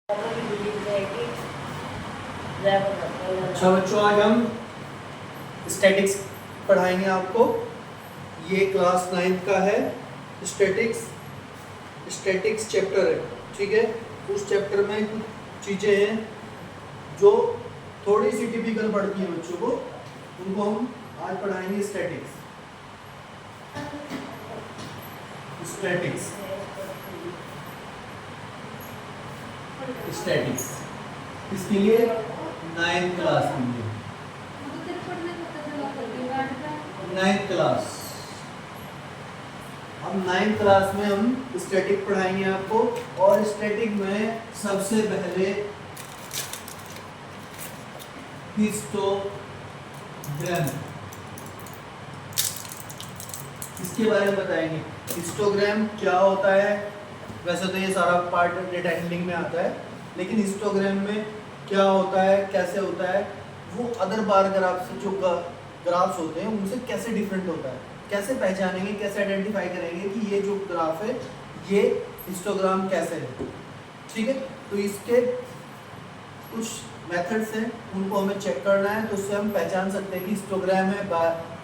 अच्छा बच्चों, आज हम स्टैटिक्स पढ़ाएंगे आपको। ये क्लास 9th का है। स्टैटिक्स चैप्टर है, ठीक है। उस चैप्टर में कुछ चीज़ें हैं जो थोड़ी सी टिपिकल पढ़ती हैं बच्चों को, उनको हम आज पढ़ाएंगे। स्टैटिक्स इसके लिए 9th क्लास के लिए, 9th क्लास। अब 9th क्लास में हम स्टैटिक पढ़ाएंगे आपको, और स्टैटिक में सबसे पहले हिस्टोग्राम, इसके बारे में बताएंगे। हिस्टोग्राम क्या होता है? वैसे तो ये सारा पार्ट डेटा हैंडलिंग में आता है, लेकिन हिस्टोग्राम में क्या होता है, कैसे होता है, वो अदर बार ग्राफ से जो ग्राफ्स होते हैं उनसे कैसे डिफरेंट होता है, कैसे पहचानेंगे, कैसे आइडेंटिफाई करेंगे कि ये जो ग्राफ है ये हिस्टोग्राम कैसे है, ठीक है। तो इसके कुछ मेथड्स हैं, उनको हमें चेक करना है, तो उससे हम पहचान सकते हैं कि हिस्टोग्राम है,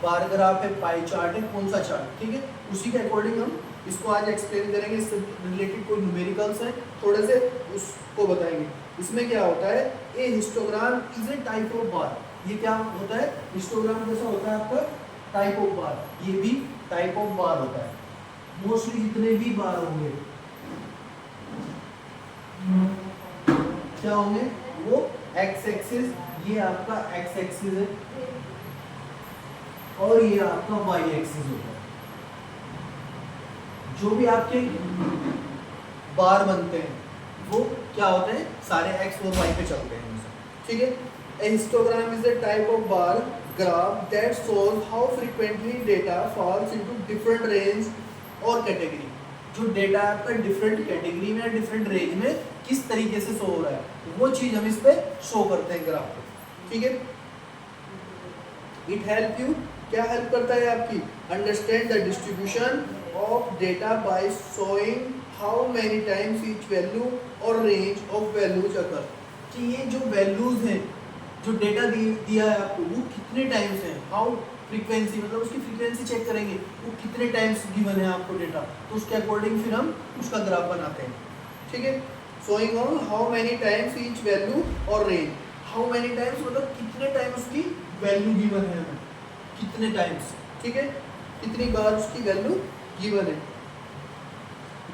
बार ग्राफ है, पाई चार्ट है, कौन सा चार्ट, ठीक है। उसी के अकॉर्डिंग हम इसको आज एक्सप्लेन करेंगे। इससे रिलेटेड कोई न्यूमेरिकल्स हैं थोड़े से, उसको बताएंगे। इसमें क्या होता है, a histogram is a type of bar. ये क्या होता है? हिस्टोग्राम जैसा होता है आपका टाइप ऑफ बार, ये भी टाइप ऑफ बार होता है। मोस्टली जितने भी बार होंगे क्या होंगे, वो एक्स एक्सिस, ये आपका एक्स एक्सिस है और ये आपका वाई एक्सिस होता है। जो भी आपके बार बनते हैं वो क्या होते हैं, सारे एक्स और वाई पे चलते हैं, ठीक है। A histogram is a type of bar graph that shows how frequently data falls into different range और category। जो डेटा आपका डिफरेंट कैटेगरी में, डिफरेंट रेंज में किस तरीके से शो हो रहा है, वो चीज हम इस पे शो करते हैं ग्राफ पे, ठीक है। इट हेल्प यू, क्या हेल्प करता है आपकी, understand the distribution of data by showing how many times each value और रेंज ऑफ वैल्यूज अकर। कि ये जो वैल्यूज हैं, जो डेटा दिया है आपको, वो कितने टाइम्स हैं, हाउ फ्रीक्वेंसी, मतलब उसकी फ्रीक्वेंसी चेक करेंगे, वो कितने टाइम्स गिवन है आपको डेटा, तो उसके अकॉर्डिंग फिर हम उसका ग्राफ बनाते हैं, ठीक है। Showing on how many times each value और रेंज। हाउ मेनी टाइम्स मतलब कितने टाइम उसकी वैल्यू गिवन है हमें, कितने टाइम्स, ठीक है, कितनी बार उसकी वैल्यू गिवन है।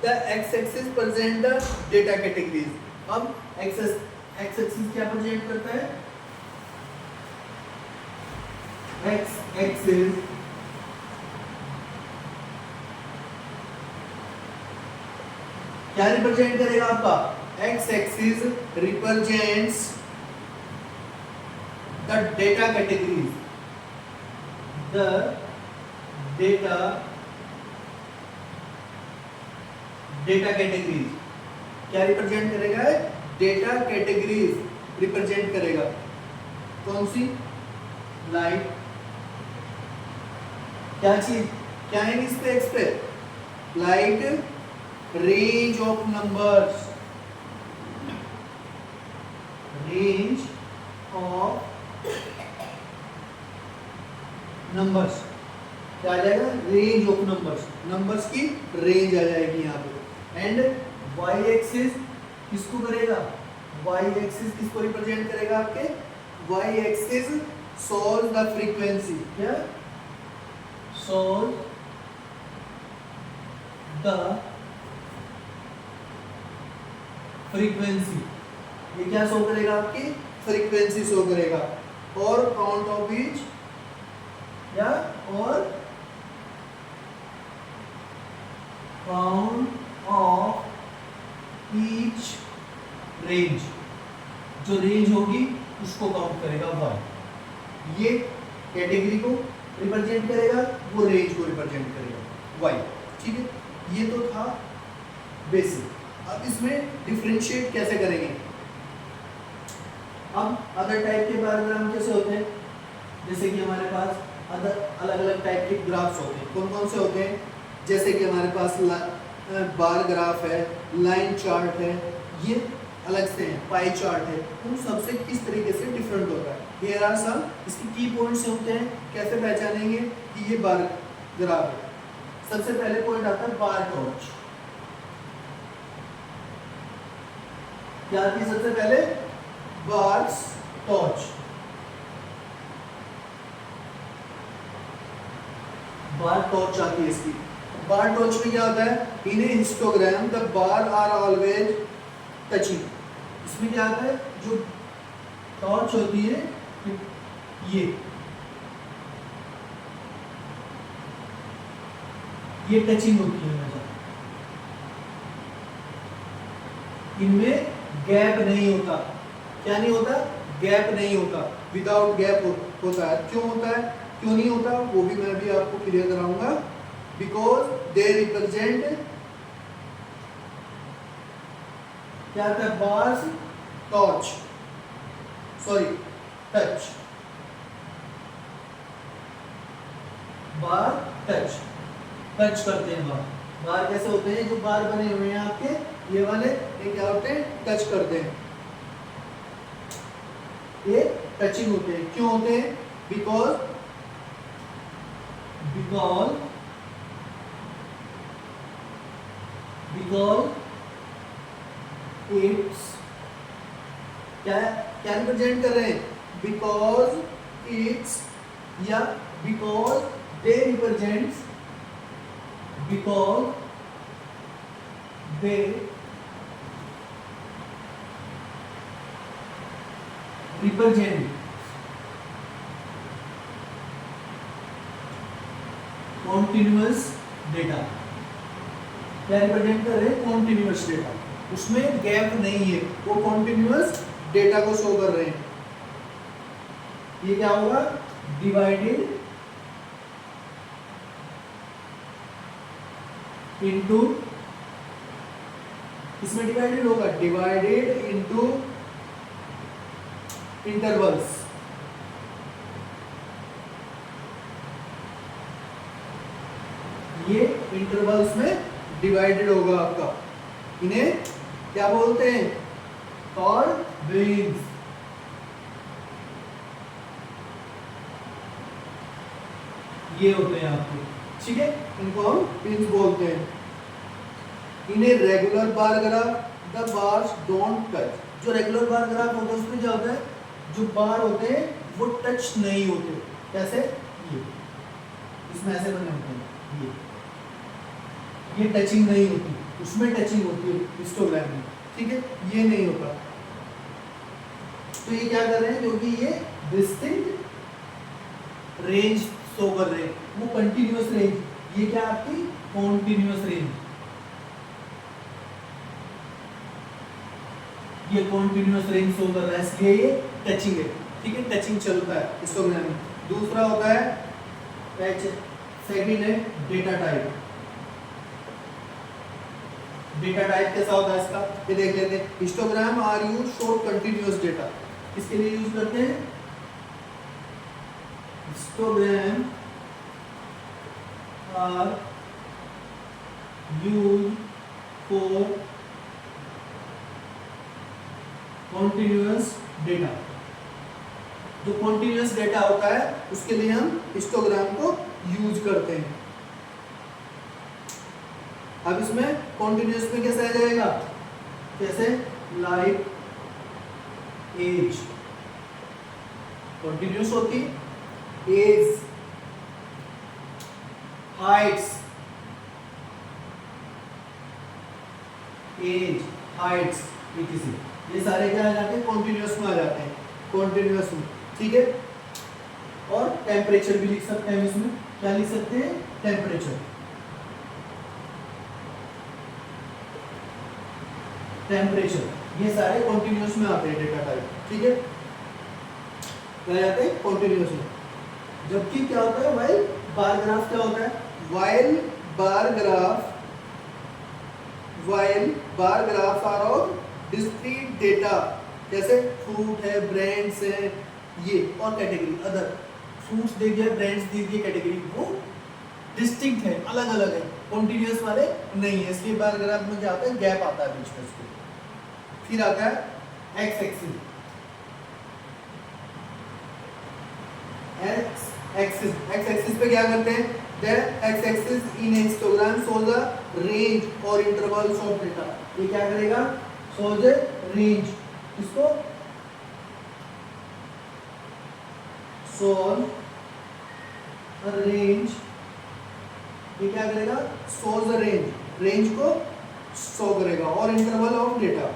The x axis present the data categories. अब एक्स एक्सिस क्या प्रेजेंट करता है, एक्स एक्सिस क्या रिप्रेजेंट करेगा आपका, x axis represents the data categories, the data categories क्या रिप्रेजेंट करेगा, डेटा कैटेगरीज रिप्रेजेंट करेगा। कौन सी, लाइट, क्या चीज, क्या है इस पे, एक्स पे, light, range of numbers, range of numbers, क्या आ जाएगा, रेंज ऑफ नंबर्स, नंबर्स की रेंज आ जाएगी यहाँ पे। एंड वाई एक्सिस किसको करेगा, वाई एक्सिस किसको रिप्रेजेंट करेगा आपके, Y axis solve the frequency, क्या, सोल्व द फ्रीक्वेंसी। ये क्या शो करेगा, आपकी फ्रीक्वेंसी शो करेगा। और काउंट ऑफ ईच, या और काउंट ऑफ ईच रेंज, जो रेंज होगी उसको काउंट करेगा वाई। ये कैटेगरी को रिप्रेजेंट करेगा, वो रेंज को रिप्रेजेंट करेगा वाई, ठीक है। ये तो था बेसिक। अब इसमें डिफरेंशिएट कैसे करेंगे। अब अदर टाइप के बार ग्राफ कैसे होते हैं, जैसे कि हमारे पास अदर अलग अलग टाइप के ग्राफ्स होते हैं। कौन कौन से होते हैं, जैसे कि हमारे पास बार ग्राफ है, लाइन चार्ट है, ये अलग से हैं, पाई चार्ट है, उन सबसे किस तरीके से डिफरेंट होता है। हियर आर सम इसके की पॉइंट्स होते हैं, कैसे पहचानेंगे कि ये बार ग्राफ है। सबसे पहले पॉइंट आता है बार टॉर्च। क्या आती है सबसे पहले? Bars torch. बार टॉर्च आती है इसकी। बार टॉर्च में क्या होता है? In a histogram the bar are always touching. इसमें क्या आता है? जो टॉर्च होती है ये टचिंग होती है हमेशा, इनमें गैप नहीं होता। क्या नहीं होता? गैप नहीं होता, विदाउट गैप होता है। क्यों होता है, क्यों नहीं होता, वो भी मैं भी आपको क्लियर कराऊंगा। बिकॉज दे रिप्रेजेंट, क्या आता है? बार्स टॉर्च, सॉरी टच, बार टच, टच करते हैं बार। बार कैसे होते हैं? जो बार बने हुए हैं आपके ये वाले, ये क्या होते हैं? टच करते हैं, ये टचिंग होते हैं। क्यों होते हैं? बिकॉज इट्स, क्या रिप्रेजेंट कर रहे हैं? बिकॉज इट्स, या because they represents, because they represent continuous data. क्या रिप्रेजेंट कर रहे हैं? कॉन्टिन्यूअस डेटा, उसमें गैप नहीं है, वो कॉन्टिन्यूअस डेटा को शो कर रहे हैं। ये क्या होगा? डिवाइडेड इनटू, इसमें डिवाइडेड होगा, डिवाइडेड इनटू इंटरवल्स। ये इंटरवल्स में डिवाइडेड होगा आपका। इन्हें क्या बोलते हैं? Called beans. ये होते हैं आपके, ठीक है, इनको हम बीन्स बोलते हैं। इन्हें regular bar graph the bars don't touch. जो रेगुलर बार ग्राफ होता है उसमें क्या होता है? जो बार होते हैं वो टच नहीं होते। कैसे? ये इसमें ऐसे बने होते हैं, ये टचिंग नहीं होती, उसमें टचिंग होती है हिस्टोग्राम में, ठीक है, ये नहीं होता। तो ये क्या कर रहे हैं? क्योंकि ये डिस्टिंक्ट रेंज शो कर रहे हैं, वो कंटिन्यूअस रेंज। ये क्या आपकी? Continuous range. ये कॉन्टिन्यूअस रेंज शो कर रहा है, इसलिए ये टचिंग है, ठीक है, टचिंग चलता है हिस्टोग्राम में। दूसरा होता है पैच, सेकंड है डेटा टाइप। डेटा टाइप कैसा होता है इसका? ये देख लेते हैं। Histogram are used for continuous data. किसके लिए यूज करते हैं? Histogram are used for continuous data. जो कॉन्टिन्यूअस डेटा होता है उसके लिए हम हिस्टोग्राम को यूज करते हैं। अब इसमें कॉन्टिन्यूअस में कैसे आ जाएगा? कैसे? लाइक एज कॉन्टिन्यूअस होती, एज, हाइट्स, एज, हाइट्स, ये सारे क्या आ जाते हैं? कॉन्टिन्यूअस में आ जाते हैं, कॉन्टिन्यूअस में, ठीक है। और टेम्परेचर भी लिख सकते हैं इसमें। क्या लिख सकते हैं? टेम्परेचर। टेम्परेचर ये सारे कॉन्टिन्यूअस में आते हैं डेटा टाइप, ठीक है, क्या जाते हैं? कॉन्टिन्यूअस में। जबकि क्या होता है? वाइल बार ग्राफ क्या होता है? While bar graph are of discrete data. जैसे फ्रूट है, ब्रांड्स है, ये और कैटेगरी अदर, फ्रूट्स दे दिया, ब्रांड्स दे दिए, कैटेगरी, वो डिस्टिंक्ट है, अलग अलग है, कॉन्टिन्यूअस वाले नहीं है। इसलिए बार ग्राफ में क्या आता है? गैप आता है बीच में। फिर आता है एक्स एक्सिस, एक्स एक्सिस पे क्या करते हैं, the x axis in a histogram shows the range or intervals of data। ये क्या करेगा, shows a range, इसको shows a range, ये क्या करेगा, shows a range को शो करेगा, और इंटरवल ऑफ डेटा।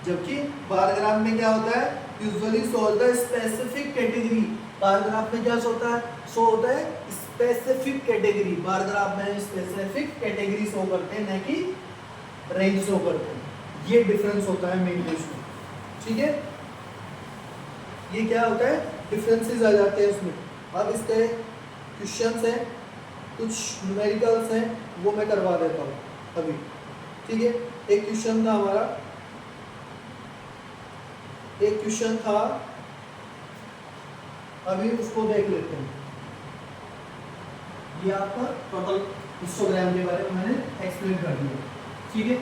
जबकि बार ग्राफ में क्या होता है, usually shows the specific category, bar graph में क्या होता है, शो होता है स्पेसिफिक कैटेगरी, बार ग्राफ में स्पेसिफिक कैटेगरी शो करते हैं, न कि रेंज शो करते हैं। ये डिफरेंस होता है मेनली इसमें, ठीक है। ये क्या होता है, डिफरेंसेस आ जाते हैं इसमें। अब इसके क्वेश्चंस हैं, कुछ न्यूमेरिकल्स हैं, वो मैं करवा देता हूँ अभी, ठीक है। एक क्वेश्चन था हमारा, एक क्वेश्चन था, अभी उसको देख लेते हैं। ये आपका टोटल हिस्टोग्राम के बारे में मैंने एक्सप्लेन कर दिया, ठीक है।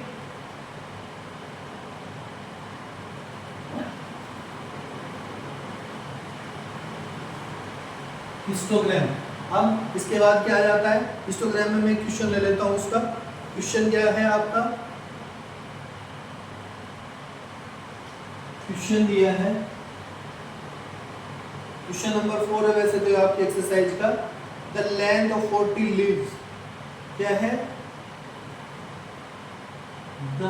हिस्टोग्राम, अब इसके बाद क्या आ जाता है, हिस्टोग्राम में मैं क्वेश्चन ले लेता हूँ। उसका क्वेश्चन क्या है आपका, क्वेश्चन दिया है, क्वेश्चन नंबर 4 है वैसे तो आपकी एक्सरसाइज का। द लेंथ ऑफ 40 लीव्स, क्या है, द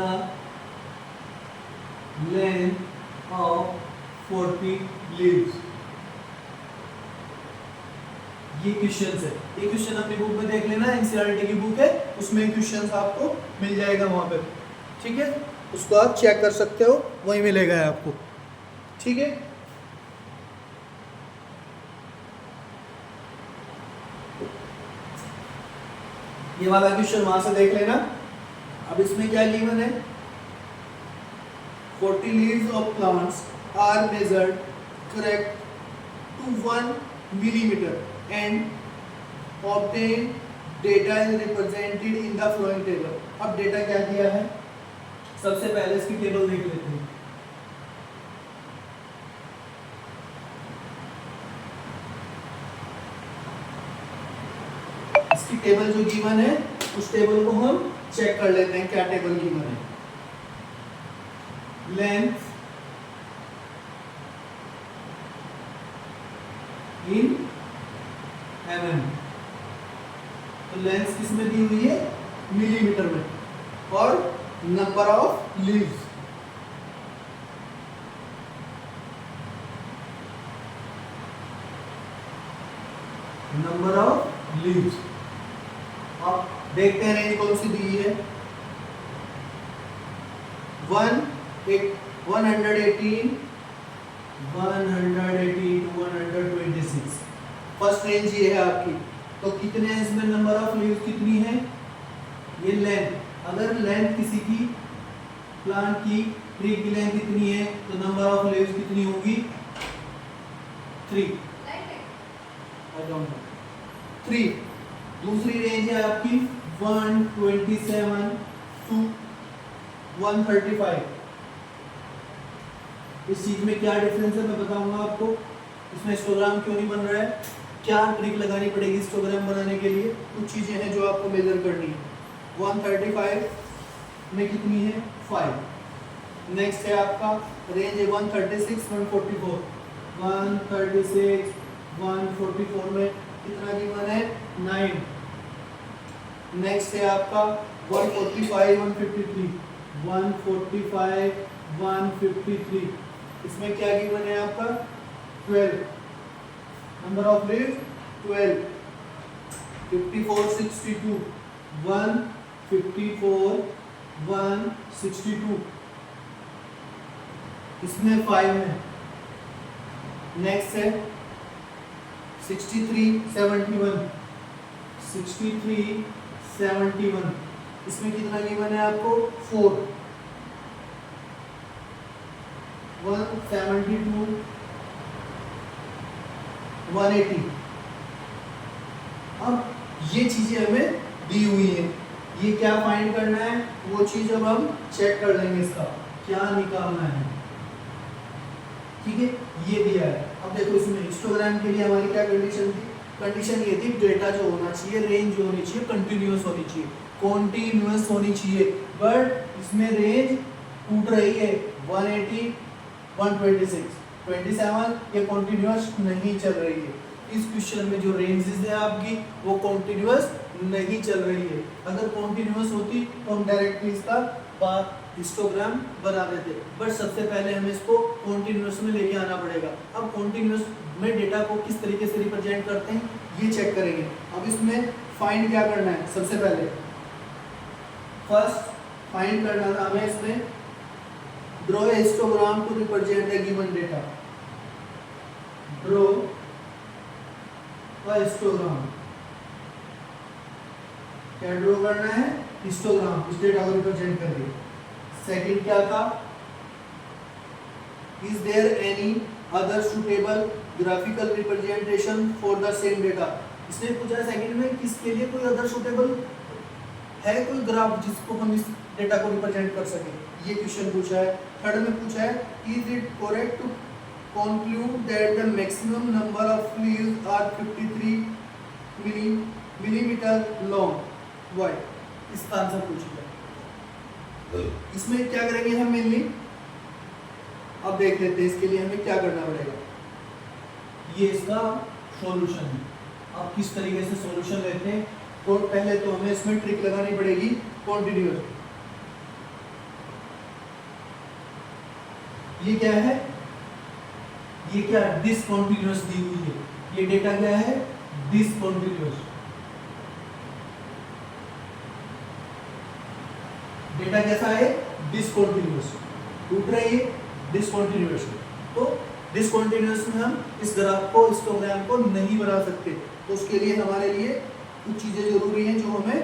लेंथ ऑफ 40 लीव्स। ये क्वेश्चन है, ये क्वेश्चन अपनी बुक में देख लेना, एनसीईआरटी की बुक है, उसमें क्वेश्चन आपको मिल जाएगा वहां पे, ठीक है। उसको आप चेक कर सकते हो, वही मिलेगा आपको, ठीक है। ये वाला क्वेश्चन वहां से देख लेना। अब इसमें क्या गिवन है, 40 leaves of plants are measured correct to 1 millimeter and obtained data is represented in the following table। अब डेटा क्या दिया है, सबसे पहले इसकी टेबल देख लेते हैं। इसकी टेबल जो गिवन है, उस टेबल को हम चेक कर लेते हैं, क्या टेबल गिवन है। लेंथ इन mm, तो लेंथ किसमें दी हुई है, मिलीमीटर में, और number of leaves, number of leaves. अब देखते हैं रेंज कौन सी दी है, 118 to 126, फर्स्ट रेंज ये है आपकी। तो कितने हैं इसमें, नंबर ऑफ लीव्स कितनी है, ये लेंथ, अगर लेंथ किसी की प्लांट की ट्री की लेंथ कितनी है, तो नंबर ऑफ लीव्स कितनी होगी, 3। I don't know, 3। दूसरी रेंज है आपकी 127 to 135। इस चीज में क्या डिफरेंस है मैं बताऊंगा आपको। इसमें हिस्टोग्राम क्यों नहीं बन रहा है, क्या ट्रिक लगानी पड़ेगी हिस्टोग्राम बनाने के लिए, कुछ चीजें हैं जो आपको मेजर करनी है। 135 में कितनी है, 5। नेक्स्ट है आपका रेंज है 136 144, 136 144 में कितना गिवन है, 9। नेक्स्ट है आपका 145 153, 145 153, इसमें क्या गिवन है आपका, 12, नंबर ऑफ लीव्स 12। 54 62, 154 162, इसमें 5 है। नेक्स्ट है 63 71, 63 71, इसमें कितना गिवन है आपको, 4। 172 180। अब ये चीजें हमें दी हुई है, ये क्या फाइंड करना है, वो चीज अब हम चेक कर लेंगे इसका, क्या निकालना है, ठीक है, ये दिया है। अब देखो इसमें हिस्टोग्राम के लिए हमारी क्या कंडीशन थी, कंडीशन ये थी डेटा जो होना चाहिए, रेंज जो होनी चाहिए कंटिन्यूअस होनी चाहिए, कॉन्टिन्यूअस होनी चाहिए, बट इसमें रेंज टूट रही है 180 126 27, ये कॉन्टिन्यूअस नहीं चल रही है। इस क्वेश्चन में जो रेंजेस है आपकी वो कॉन्टिन्यूअस नहीं चल रही है। अगर कॉन्टिन्यूअस होती तो हम डायरेक्टली इसका हिस्टोग्राम बना देते, बट सबसे पहले हमें इसको कॉन्टिन्यूअस में लेके आना पड़ेगा। अब कॉन्टिन्यूअस में डेटा को किस तरीके से रिप्रेजेंट करते हैं ये चेक करेंगे। अब इसमें फाइंड क्या करना है, सबसे पहले फर्स्ट फाइंड करना था हमें इसमें draw a histogram to represent the given data, draw a histogram, क्या ड्रॉ करना है, हिस्टोग्राम, इस डेटा को रिप्रेजेंट करके। सेकंड क्या था, is there any other suitable graphical representation for the same data. इसने पूछा सेकंड में किसके लिए कोई अदर सुटेबल है, कोई ग्राफ जिसको हम इस डेटा को रिप्रेजेंट कर सके, ये क्वेश्चन पूछा है। थर्ड में पूछा है is it correct to conclude that the maximum number of leaves are 53 millimeter long, why, इसका आंसर पूछा। इसमें क्या करेंगे हम मेनली, अब देख लेते हैं इसके लिए हमें क्या करना पड़ेगा। ये इसका सॉल्यूशन है। अब किस तरीके से सॉल्यूशन लेते हैं, तो पहले तो हमें इसमें ट्रिक लगानी पड़ेगी कॉन्टिन्यूअस। ये क्या है, ये क्या डिसकंटिन्यूअस दी हुई है, ये डेटा क्या है डिसकंटिन्यूअस, डेटा कैसा है डिसकंटिन्यूअस, टूट रही है डिसकंटिन्यूअस। तो डिसकंटिन्यूअस में हम इस ग्राफ को, हिस्टोग्राम को नहीं बना सकते, तो उसके लिए हमारे लिए कुछ चीजें जरूरी हैं जो हमें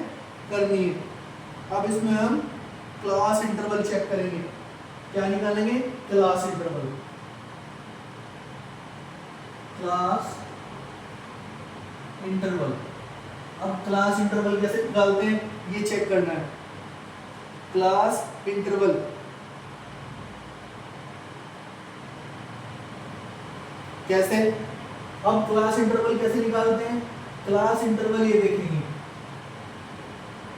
करनी है। अब इसमें हम क्लास इंटरवल चेक करेंगे, क्या निकालेंगे, क्लास इंटरवल, क्लास इंटरवल। अब क्लास इंटरवल कैसे निकालते हैं ये चेक करना है। क्लास इंटरवल कैसे, अब क्लास इंटरवल कैसे निकालते हैं, क्लास इंटरवल ये देखेंगे,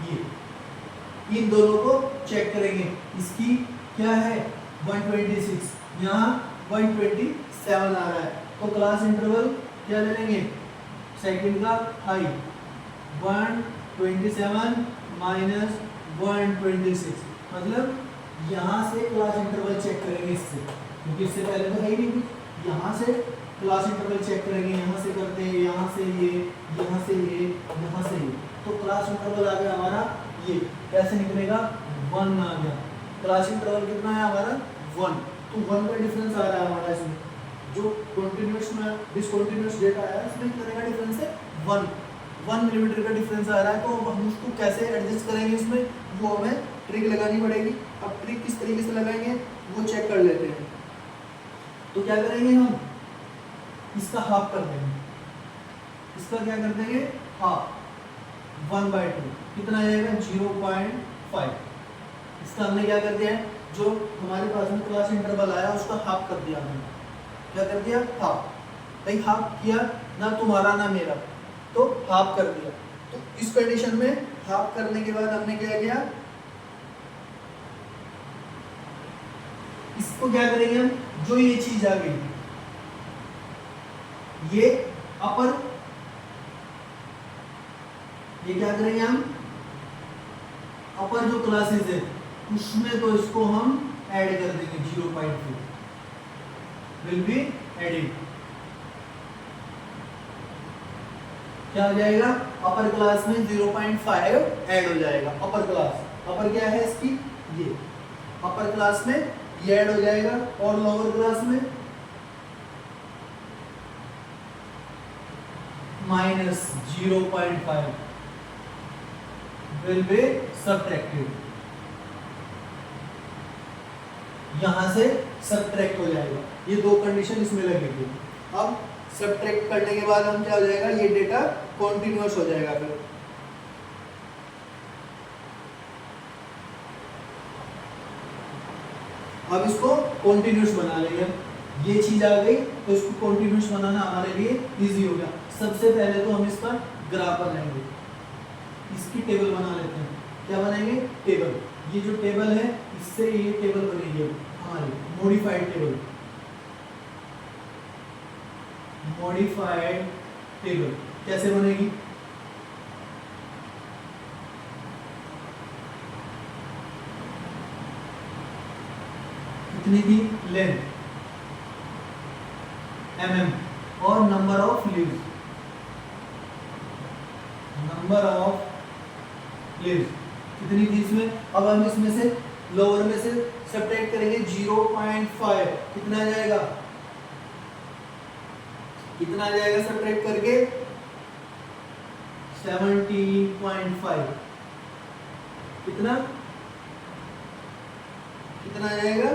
ये इन दोनों को चेक करेंगे। इसकी क्या है 126, यहाँ 127 आ रहा है, तो क्लास इंटरवल क्या ले लेंगे, सेकंड का हाई 127 माइनस 126, मतलब यहाँ से क्लास इंटरवल चेक करेंगे इससे, क्योंकि इससे पहले तो है ही नहीं कुछ। यहाँ से क्लास इंटरवल चेक करेंगे, यहाँ से करते हैं, यहाँ से ये, यहाँ से ये, यहाँ से ये, तो क्लास इंटरवल आ गया हमारा ये, कैसे निकलेगा 1 आ गया। क्लास इंटरवल कितना है हमारा 1, तो 1 का डिफरेंस आ रहा है हमारा इसमें, जो कंटिन्यूअस में डिसकंटिन्यूअस डेटा है इसमें कितने का डिफरेंस है 1 मिलीमीटर का डिफरेंस आ रहा है। तो हम उसको कैसे एडजस्ट करेंगे इसमें, वो हमें ट्रिक लगानी पड़ेगी। अब ट्रिक किस तरीके से लगाएंगे वो चेक कर लेते हैं। तो क्या करेंगे हम, इसका हाफ कर देंगे, इसका क्या कर देंगे हाफ, 1/2 कितना आ जाएगा 0.5। इसका हमने क्या कर दिया है, जो हमारे पास में क्लास इंटरवल आया उसका हाफ कर दिया हमने, क्या कर दिया हाफ। भाई हाफ किया ना तुम्हारा ना मेरा, तो हाफ कर दिया। तो इस कंडीशन में हाफ करने के बाद हमने क्या किया, इसको क्या करेंगे हम, जो ये चीज आ गई ये अपर, ये क्या करेंगे हम अपर जो क्लासेस है उसमें, तो इसको हम ऐड कर देंगे 0.2 विल बी एडिड, क्या हो जाएगा अपर क्लास में 0.5 ऐड हो जाएगा। अपर क्लास, अपर क्या है इसकी ये, अपर क्लास में ये ऐड हो जाएगा, और लोअर क्लास में -0.5 will be subtracted, यहां से सबट्रैक्ट हो जाएगा। ये दो कंडीशन इसमें लगेगी। अब सबट्रैक्ट करने के बाद हम क्या हो जाएगा, ये डेटा कॉन्टिन्यूअस हो जाएगा। फिर अब इसको कॉन्टिन्यूस बना लेंगे। ये चीज आ गई तो इसको कॉन्टिन्यूस बनाना हमारे लिए इजी हो गया। सबसे पहले तो हम इसका ग्राफ बनाएंगे, इसकी टेबल बना लेते हैं। क्या बनाएंगे? टेबल। ये जो टेबल है इससे ये टेबल बनेगी हमारी मॉडिफाइड टेबल। मॉडिफाइड टेबल कैसे बनेगी? कितनी थी लेंथ mm और number of leaves, number of leaves कितनी थी इसमें। अब हम इसमें से लोअर में से सब्ट्रैक्ट करेंगे 0.5, कितना आ जाएगा? कितना आ जाएगा सब्ट्रैक्ट करके? 17.5। कितना कितना आ जाएगा?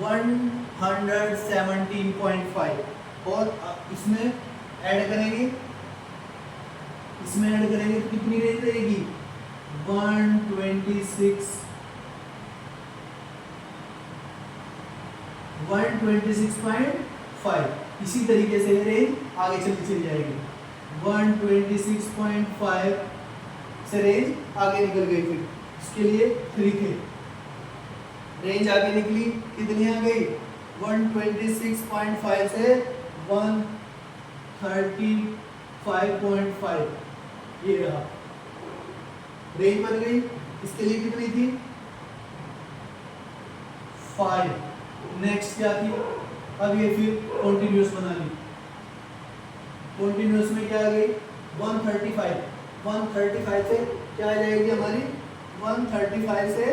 117.5। और इसमें ऐड करेंगे, इसमें ऐड करेंगे तो कितनी रेंज रहेगी? 126.5। इसी तरीके से ये रेंज आगे चली जाएगी। 126.5 से रेंज आगे निकल गई। फिर इसके लिए 3 थे, रेंज आगे निकली, कितनी आ गई? 126.5 से 135.5, ये रहा रेंज बन गई। इसके लिए कितनी थी? 5। नेक्स्ट क्या थी? अब ये फिर कॉन्टिन्यूस बना ली। कॉन्टिन्यूस में क्या आ गई? 135। 135 से क्या आ जाएगी हमारी? 135 से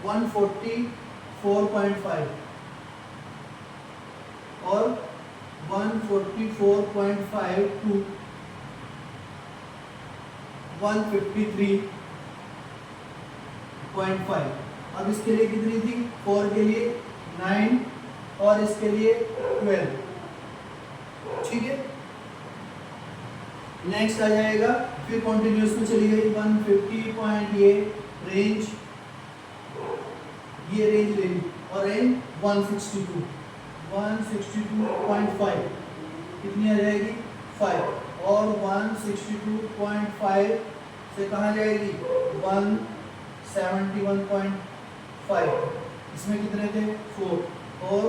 144.5 और 144.5 टू 153.5। अब इसके लिए कितनी थी? 4 के लिए 9 और इसके लिए 12। ठीक है, नेक्स्ट आ जाएगा फिर कॉन्टिन्यूस में चली गई 150.8 रेंज, ये रेंज ले ली और रेंज 162.5 कितनी आ जाएगी? 5 और 162.5 से कहाँ जाएगी? 171.5। इसमें कितने थे? 4 और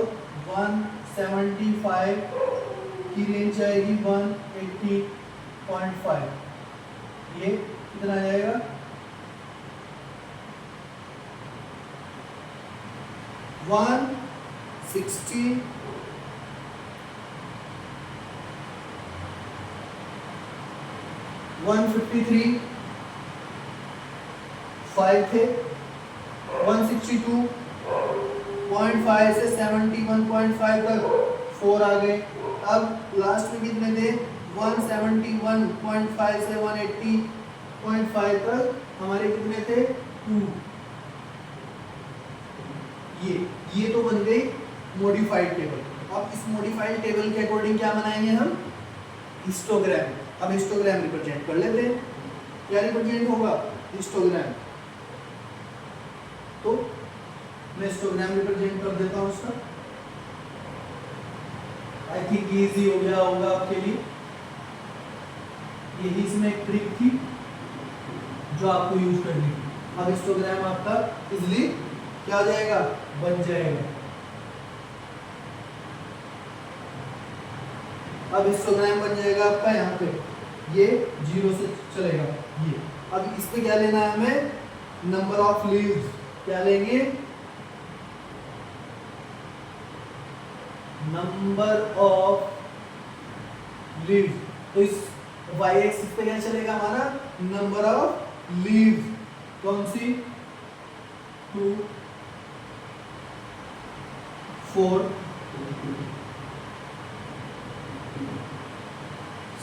175 की रेंज आएगी 180.5। ये कितना आ जाएगा? 160 153.5 थे, 162.5 से 71.5 तक 4 आ गए। अब लास्ट में कितने थे? 171.5 से 180.5 तक हमारे कितने थे? 2। ये तो बन गई मॉडिफाइड टेबल। अब इस मॉडिफाइड टेबल के अकॉर्डिंग क्या बनाएंगे हम? हिस्टोग्राम। अब हिस्टोग्राम रिप्रेजेंट कर लेते हैं। क्या रिप्रेजेंट होगा? हिस्टोग्राम। तो मैं हिस्टोग्राम रिप्रेजेंट कर देता हूं उसका। आई थिंक इजी हो गया होगा आपके लिए। यही इसमें एक ट्रिक थी जो आपको यूज करनी थी। अब हिस्टोग्राम आपका इजीली क्या हो जाएगा? बन जाएगा। अब हिस्टोग्राम बन जाएगा आपका यहाँ पे, ये 0 से चलेगा ये। अब इस पे क्या लेना है हमें? Number of leaves. क्या लेंगे? Number of leaves. तो इस y एक्सिस पे क्या चलेगा हमारा? Number of leaves. कौन सी? 2 4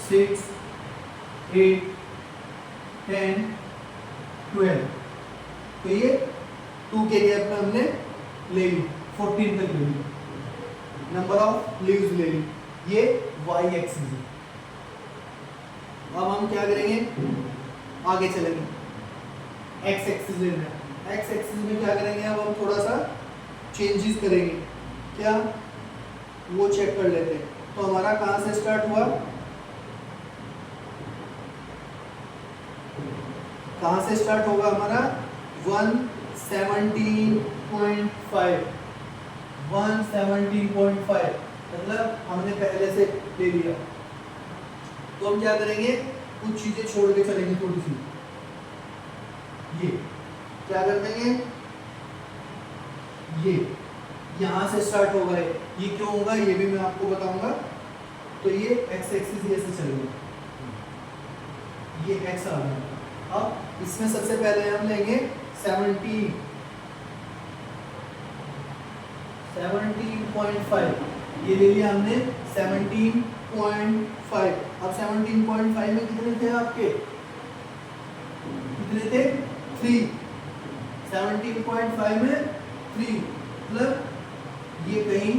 6 8 10 12। तो ये 2 के गैप में हमने ले ली, 14 तक ले ली, नंबर ऑफ लीव्स ले ली। ये y एक्सिस है। अब हम क्या करेंगे? आगे चलेंगे, x एक्सिस लेना है। एक्स एक्सिस में क्या करेंगे, अब हम थोड़ा सा चेंजेस करेंगे। क्या वो चेक कर लेते हैं। तो हमारा कहाँ से स्टार्ट हुआ, कहाँ से स्टार्ट होगा हमारा 117.5 117.5 मतलब हमने पहले से ले लिया। तो हम क्या करेंगे, कुछ चीजें छोड़ के चलेंगे थोड़ी सी। ये क्या कर देंगे, ये यहां से स्टार्ट होगा, ये क्यों होगा ये भी मैं आपको बताऊंगा। तो ये एक्स एक्सिस ये से चलेगा, ये एक्स आ गया। अब इसमें सबसे पहले हम लेंगे 17.5, ये ले लिया हमने 17.5। अब 17.5 में कितने थे आपके, कितने थे 3, 17.5 में 3 मतलब ये कहीं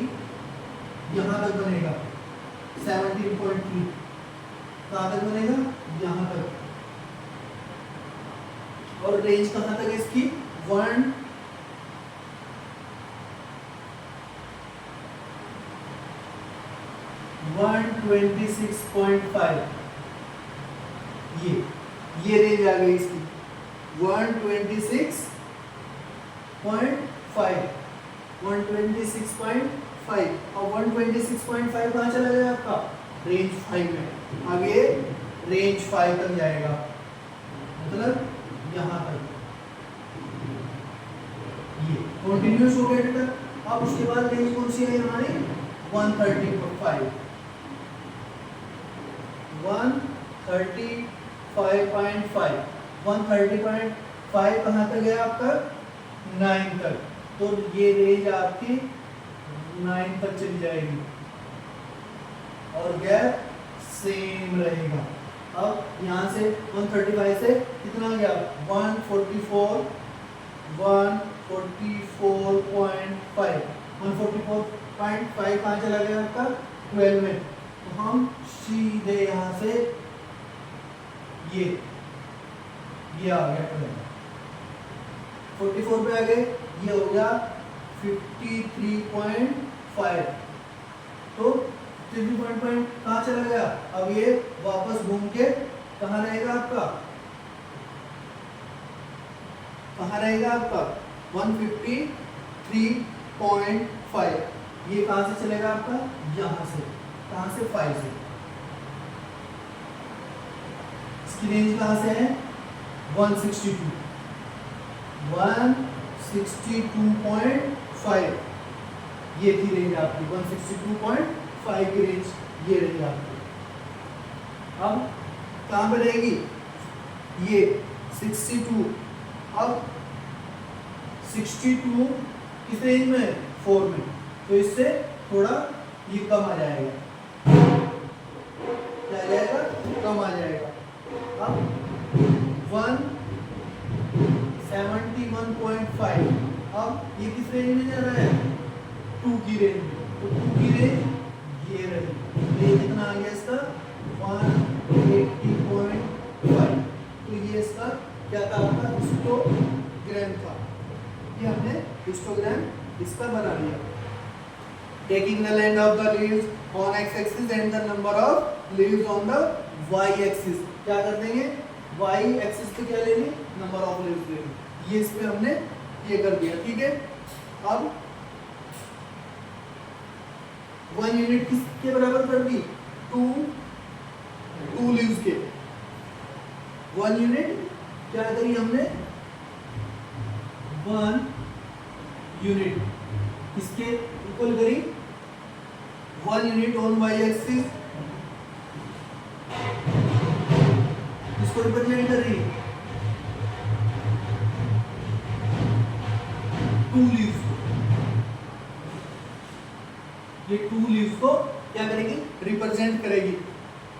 यहाँ तक बनेगा 17.3, कहाँ तक बनेगा यहाँ तक। और रेंज कहाँ तक है इसकी 126.5, ये रेंज आ गई इसकी 126.5 और 126.5 कहाँ चला गया आपका रेंज 5 में। अब ये रेंज 5 तक जाएगा, मतलब यहाँ तक ये कंटिन्यूस हो गया तक। अब उसके बाद रेंज कौन सी है हमारी 135 130.5 कहाँ तक गया आपका 9 तक। तो ये रेंज आपकी 9 तक चली जाएगी और गैप सेम रहेगा। अब यहाँ से 135 से कितना आ गया 144.5 144.5 कहाँ चला गया आपका 12 में। तो हम सीधे यहाँ से ये आ गया 44 पे आ गए, ये हो गया 53.5। तो 53.5 कहाँ चला गया, अब ये वापस घूम के कहाँ रहेगा आपका, कहाँ रहेगा आपका 153.5। ये कहाँ से चलेगा आपका यहाँ से, कहाँ से 5 से। इसकी रेंज कहाँ से है 162.5, ये थी रेंज आपकी 162.5 की रेंज, ये रहेगी आपकी। अब कहाँ पे रहेगी ये 62, अब 62 किस रेंज में 4 में, तो इससे थोड़ा ये कम आ जाएगा, क्या आ जाएगा कम आ जाएगा। अब 171.5, अब ये किस रेंज में जा रहा है 2 की रेंज में, तो 2 की रेंज ये रही, ये कितना आ गया इसका 180.5। तो ये इसका क्या था आपका हिस्टोग्राम था, ये हमने हिस्टोग्राम इसका बना लिया। Taking the length of the leaves on x-axis and the number of leaves on the y-axis, क्या कर देंगे y-axis पे क्या लेंगे नंबर ऑफ लीव्स लेंगे, ये इस पे हमने ये कर दिया। ठीक है, अब 1 यूनिट किसके बराबर कर दी 2 लीव्स के। 1 यूनिट क्या करी हमने 1 यूनिट इसके इक्वल करी 1 यूनिट ऑन वाई एक्सिस, इसको रिप्रेजेंट कर रही 2 लीव्स, ये 2 लीव्स को क्या करेगी रिप्रेजेंट करेगी,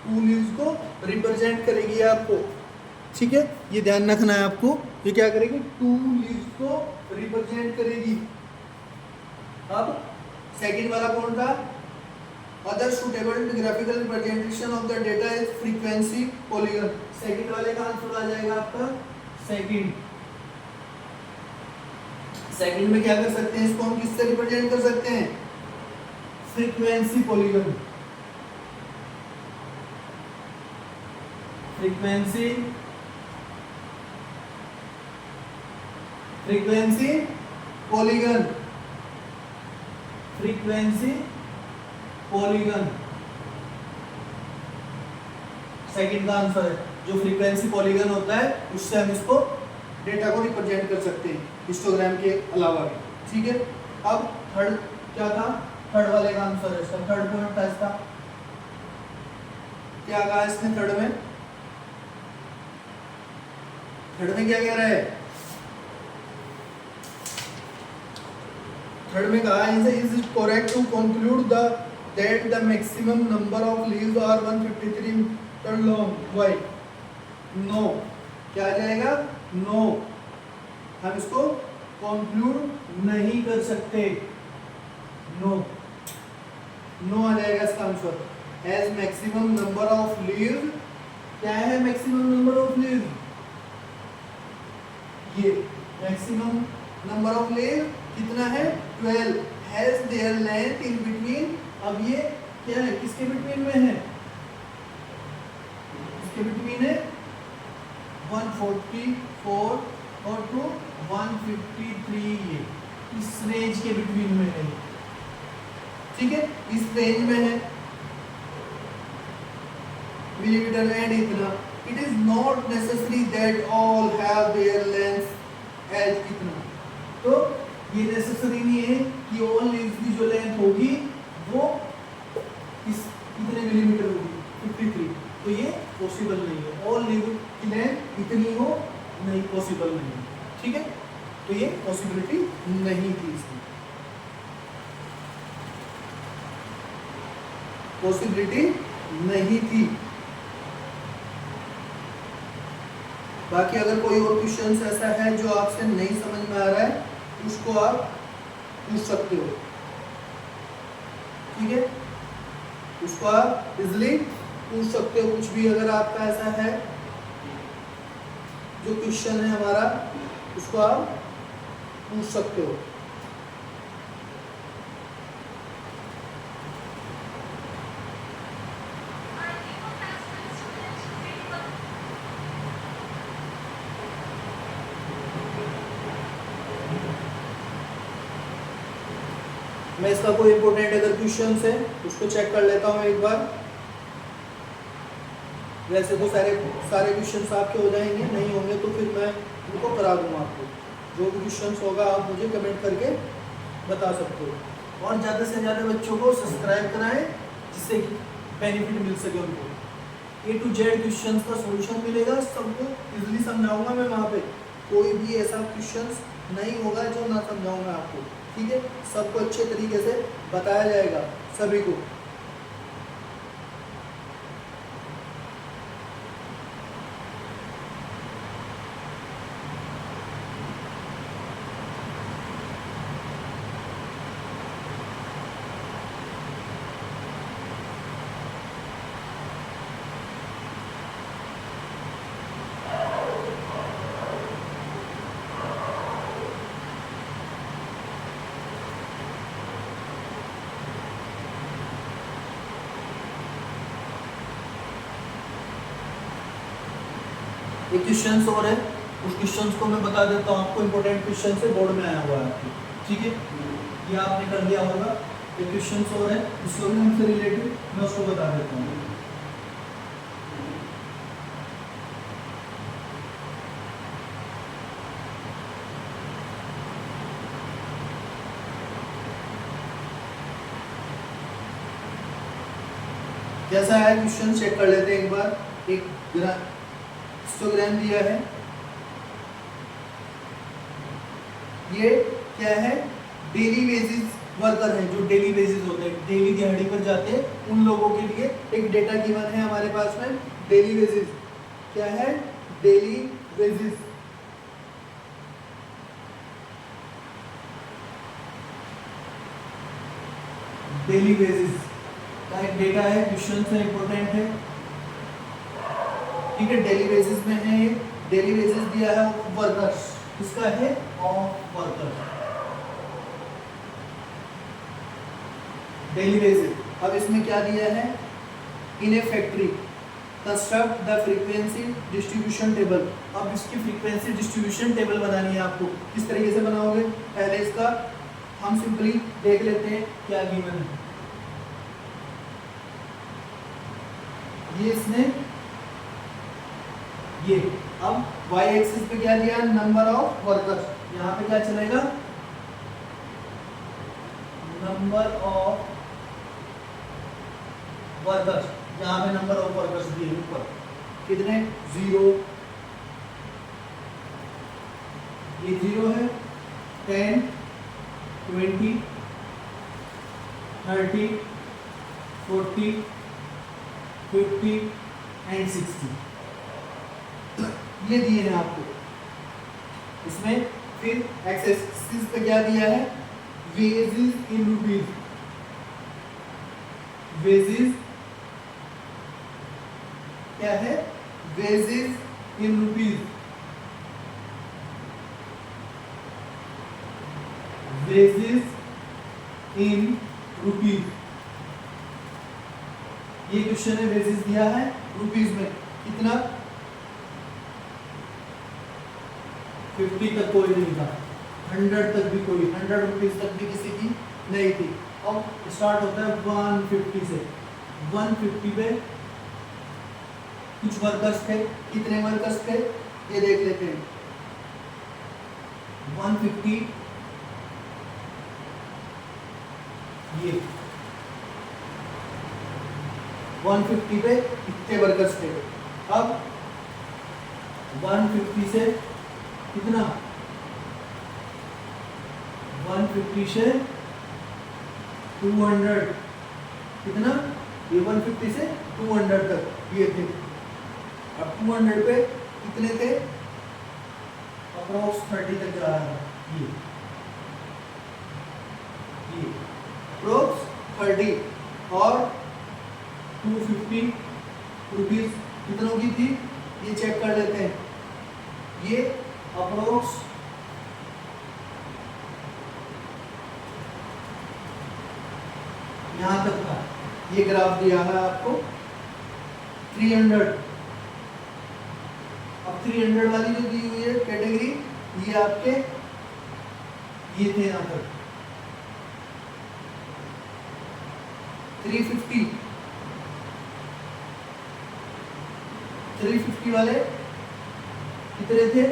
2 लीव्स को रिप्रेजेंट करेगी आपको। ठीक है, ये ध्यान रखना है आपको, ये क्या करेगी 2 लीव्स को रिप्रेजेंट करेगी। अब सेकंड वाला कौन था other suitable graphical representation of the data is frequency polygon. Second वाले का आंसर आ जाएगा आपका सेकंड सेकंड में क्या कर सकते हैं, इसको हम किससे रिप्रेजेंट कर सकते हैं, frequency polygon, frequency polygon, frequency polygon second का आंसर है। जो फ्रीक्वेंसी पॉलीगन होता है उससे हम इसको डेटा को रिप्रेजेंट कर सकते हैं हिस्टोग्राम के अलावा भी, ठीक है। अब थर्ड क्या था, थर्ड वाले का आंसर है इसका, थर्ड पॉइंट था इसका, क्या कहा इसने थर्ड में, थर्ड में क्या कह रहा है, थर्ड में कहा is it correct to conclude the that the maximum number of leaves are 153 metre long, why, no, क्या आ जाएगा, नो, हम इसको कंक्लूड नहीं कर सकते, नो, नो आ जाएगा इसका answer. As maximum number of leaves, क्या है मैक्सिमम नंबर ऑफ लीव्स, ये मैक्सिमम नंबर ऑफ लीव कितना है 12, has their length in between, अब ये क्या है, किसके बिटवीन में है, इसके बिटवीन है 144 और टू 153, ये इस रेंज के बिटवीन में है, ठीक है, इस रेंज में है मिलीमीटर एंड इतना। It is not necessary that all have their length as इतना, तो ये नेसेसरी नहीं है कि ऑल लीव्स की जो लेंथ होगी वो इस इतने मिलीमीटर होगी 53, तो ये पॉसिबल नहीं है, ऑल लीव की लेंथ इतनी हो, नहीं, पॉसिबल नहीं है, ठीक है, तो ये पॉसिबिलिटी नहीं थी इसमें, पॉसिबिलिटी नहीं थी। बाकी अगर कोई और क्वेश्चन ऐसा है जो आपसे नहीं समझ में आ रहा है उसको आप पूछ सकते हो, ठीक है, उसको आप इजिली पूछ सकते हो, कुछ भी अगर आपका ऐसा है जो क्वेश्चन है हमारा उसको आप पूछ सकते हो। मैं इसका कोई इंपोर्टेंट अगर क्वेश्चन है उसको चेक कर लेता हूँ एक बार, वैसे तो सारे क्वेश्चन आपके हो जाएंगे, नहीं होंगे तो फिर मैं उनको करा दूंगा आपको, जो भी क्वेश्चन होगा आप मुझे कमेंट करके बता सकते हो। और ज़्यादा से ज़्यादा बच्चों को सब्सक्राइब कराएं जिससे बेनिफिट मिल सके उनको, A to Z क्वेश्चन का सोल्यूशन मिलेगा, सबको इजीली समझाऊंगा मैं, वहाँ पे कोई भी ऐसा क्वेश्चन नहीं होगा जो ना समझाऊंगा आपको, ठीक है, सबको अच्छे तरीके से बताया जाएगा सभी को। एक क्वेश्चन और है, उस क्वेश्चन को मैं बता देता हूँ आपको, इंपॉर्टेंट क्वेश्चन से बोर्ड में आया हुआ है आपके, ठीक है, ये आपने कर लिया होगा। एक क्वेश्चन और है इसको भी हमसे रिलेटेड, मैं उसको बता देता हूँ। जैसा है क्वेश्चन चेक कर लेते हैं एक बार। एक हिस्टोग्राम दिया है, ये क्या है, डेली बेसिस वर्कर है, जो डेली बेसिस होते हैं, डेली दिहाड़ी पर जाते हैं, उन लोगों के लिए एक डेटा गिवन है हमारे पास में। डेली बेसिस क्या है, डेली बेसिस, डेली बेसिस का एक डेटा है, क्वेश्चन से इंपॉर्टेंट है, ठीक है, डेली बेसिस में है, डेली बेसिस दिया है वर्कर्स, इसका है ऑफ वर्कर्स, डेली बेसिस। अब इसमें क्या दिया है, in a factory construct the frequency distribution table. अब इसकी फ्रीक्वेंसी डिस्ट्रीब्यूशन टेबल बनानी है आपको। किस तरीके से बनाओगे, पहले इसका हम सिंपली देख लेते हैं क्या गिवन है। ये इसने ये अब y एक्सिस पे क्या दिया, नंबर ऑफ वर्कर्स। यहाँ पे क्या चलेगा, नंबर ऑफ वर्कर्स। यहाँ पे नंबर ऑफ वर्कर्स दिए ऊपर कितने, 0, ये 0 है, 10, 20, 30, 40, 50 एंड 60 ये दिए हैं आपको। इसमें फिर एक्सेस पे क्या दिया है, वेजेस इन रुपीज, वेजेस क्या है, wages in rupees, wages in rupees. ये क्वेश्चन है, वेजेस दिया है रुपीज में कितना, 50 तक कोई नहीं था, 100 तक भी कोई, 100 रुपीज तक भी किसी की नहीं थी। अब स्टार्ट होता है 150 से। 150 पे कुछ वर्कर्स थे, कितने वर्कर्स थे ये देख लेते हैं। 150 ये 150 पे कितने वर्कर्स थे। अब 150 से कितना, 150 से 200 कितना, ये 150 से 200 तक ये थे। अब 200 पे कितने थे, अप्रोक्स 30 तक जा रहा है ये अप्रोक्स 30 और 250 रुपीज कितनों की थी ये चेक कर लेते हैं। ये अप्रोक्स यहां तक था, ये ग्राफ दिया है आपको 300। अब 300 वाली जो दी हुई है कैटेगरी, ये आपके ये थे यहां तक 350 वाले कितने थे,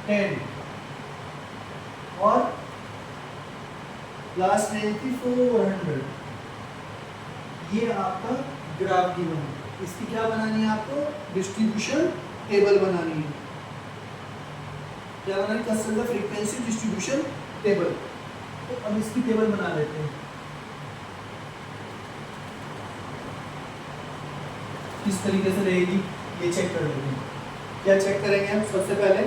10 और लास्ट में थी 400। ये आपका ग्राफ की बनी, इसकी क्या बनानी है आपको, डिस्ट्रीब्यूशन टेबल बनानी है। क्या बनानी है, construct the frequency distribution table. तो अब इसकी टेबल बना लेते हैं। किस तरीके से रहेगी ये चेक कर लेते हैं। क्या चेक करेंगे हम, सबसे पहले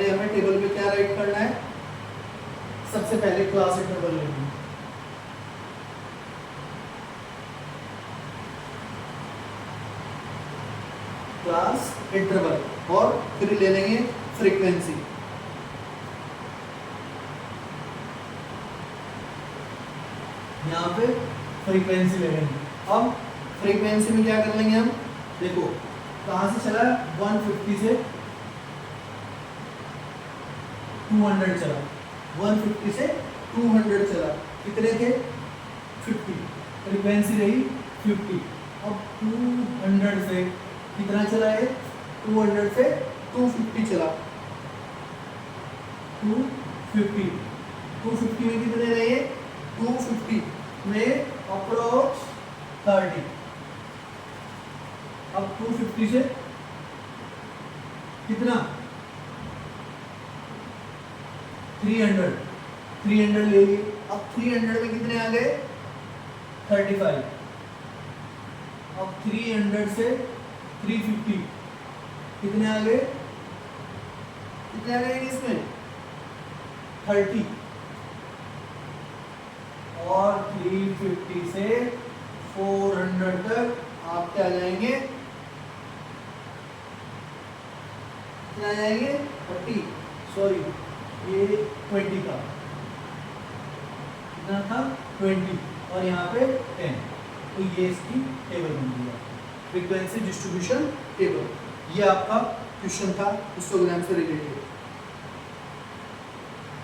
हमें टेबल पे क्या राइट करना है, सबसे पहले क्लास इंटरवल लेंगे। क्लास इंटरवल और फिर ले लेंगे फ्रीक्वेंसी। यहाँ पे फ्रीक्वेंसी ले लेंगे। अब फ्रीक्वेंसी में क्या कर लेंगे हम, देखो कहाँ से चला, 150 से 200 चला, 150 से 200 चला, कितने थे 50, फ्रीक्वेंसी रही 50। अब 200 से कितना चला है, 200 से 250 चला, 250 में कितने रहे, 250 में अप्रोक्स 30। अब 250 से कितना, 300 ले लिए। अब 300 में कितने आ गए, 35। अब 300 से 350 कितने आ गए, इसमें 30। और 350 से 400 तक आप क्या जाएंगे, कितना जाएंगे, 30, सॉरी ये 20 का, कितना था 20 और यहाँ पे 10, तो ये इसकी टेबल बन गई है, फ्रीक्वेंसी डिस्ट्रीब्यूशन टेबल। ये आपका क्वेश्चन था हिस्टोग्राम से रिलेटेड,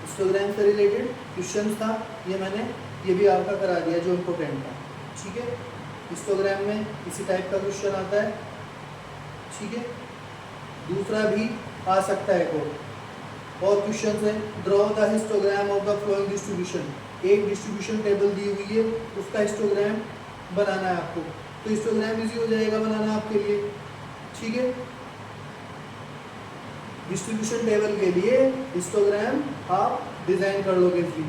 हिस्टोग्राम से रिलेटेड क्वेश्चन था ये, मैंने ये भी आपका करा दिया जो इम्पोर्टेंट था। ठीक है, हिस्टोग्राम में इसी टाइप का क्वेश्चन आता है। ठीक है, दूसरा भी आ सकता है कोई और क्वेश्चन है, draw the histogram of the flowing distribution. एक डिस्ट्रीब्यूशन टेबल दी हुई है, उसका हिस्टोग्राम बनाना है आपको, तो हिस्टोग्राम इजी हो जाएगा बनाना आपके लिए। ठीक है, डिस्ट्रीब्यूशन टेबल के लिए हिस्टोग्राम आप डिजाइन कर लोगे फ्री।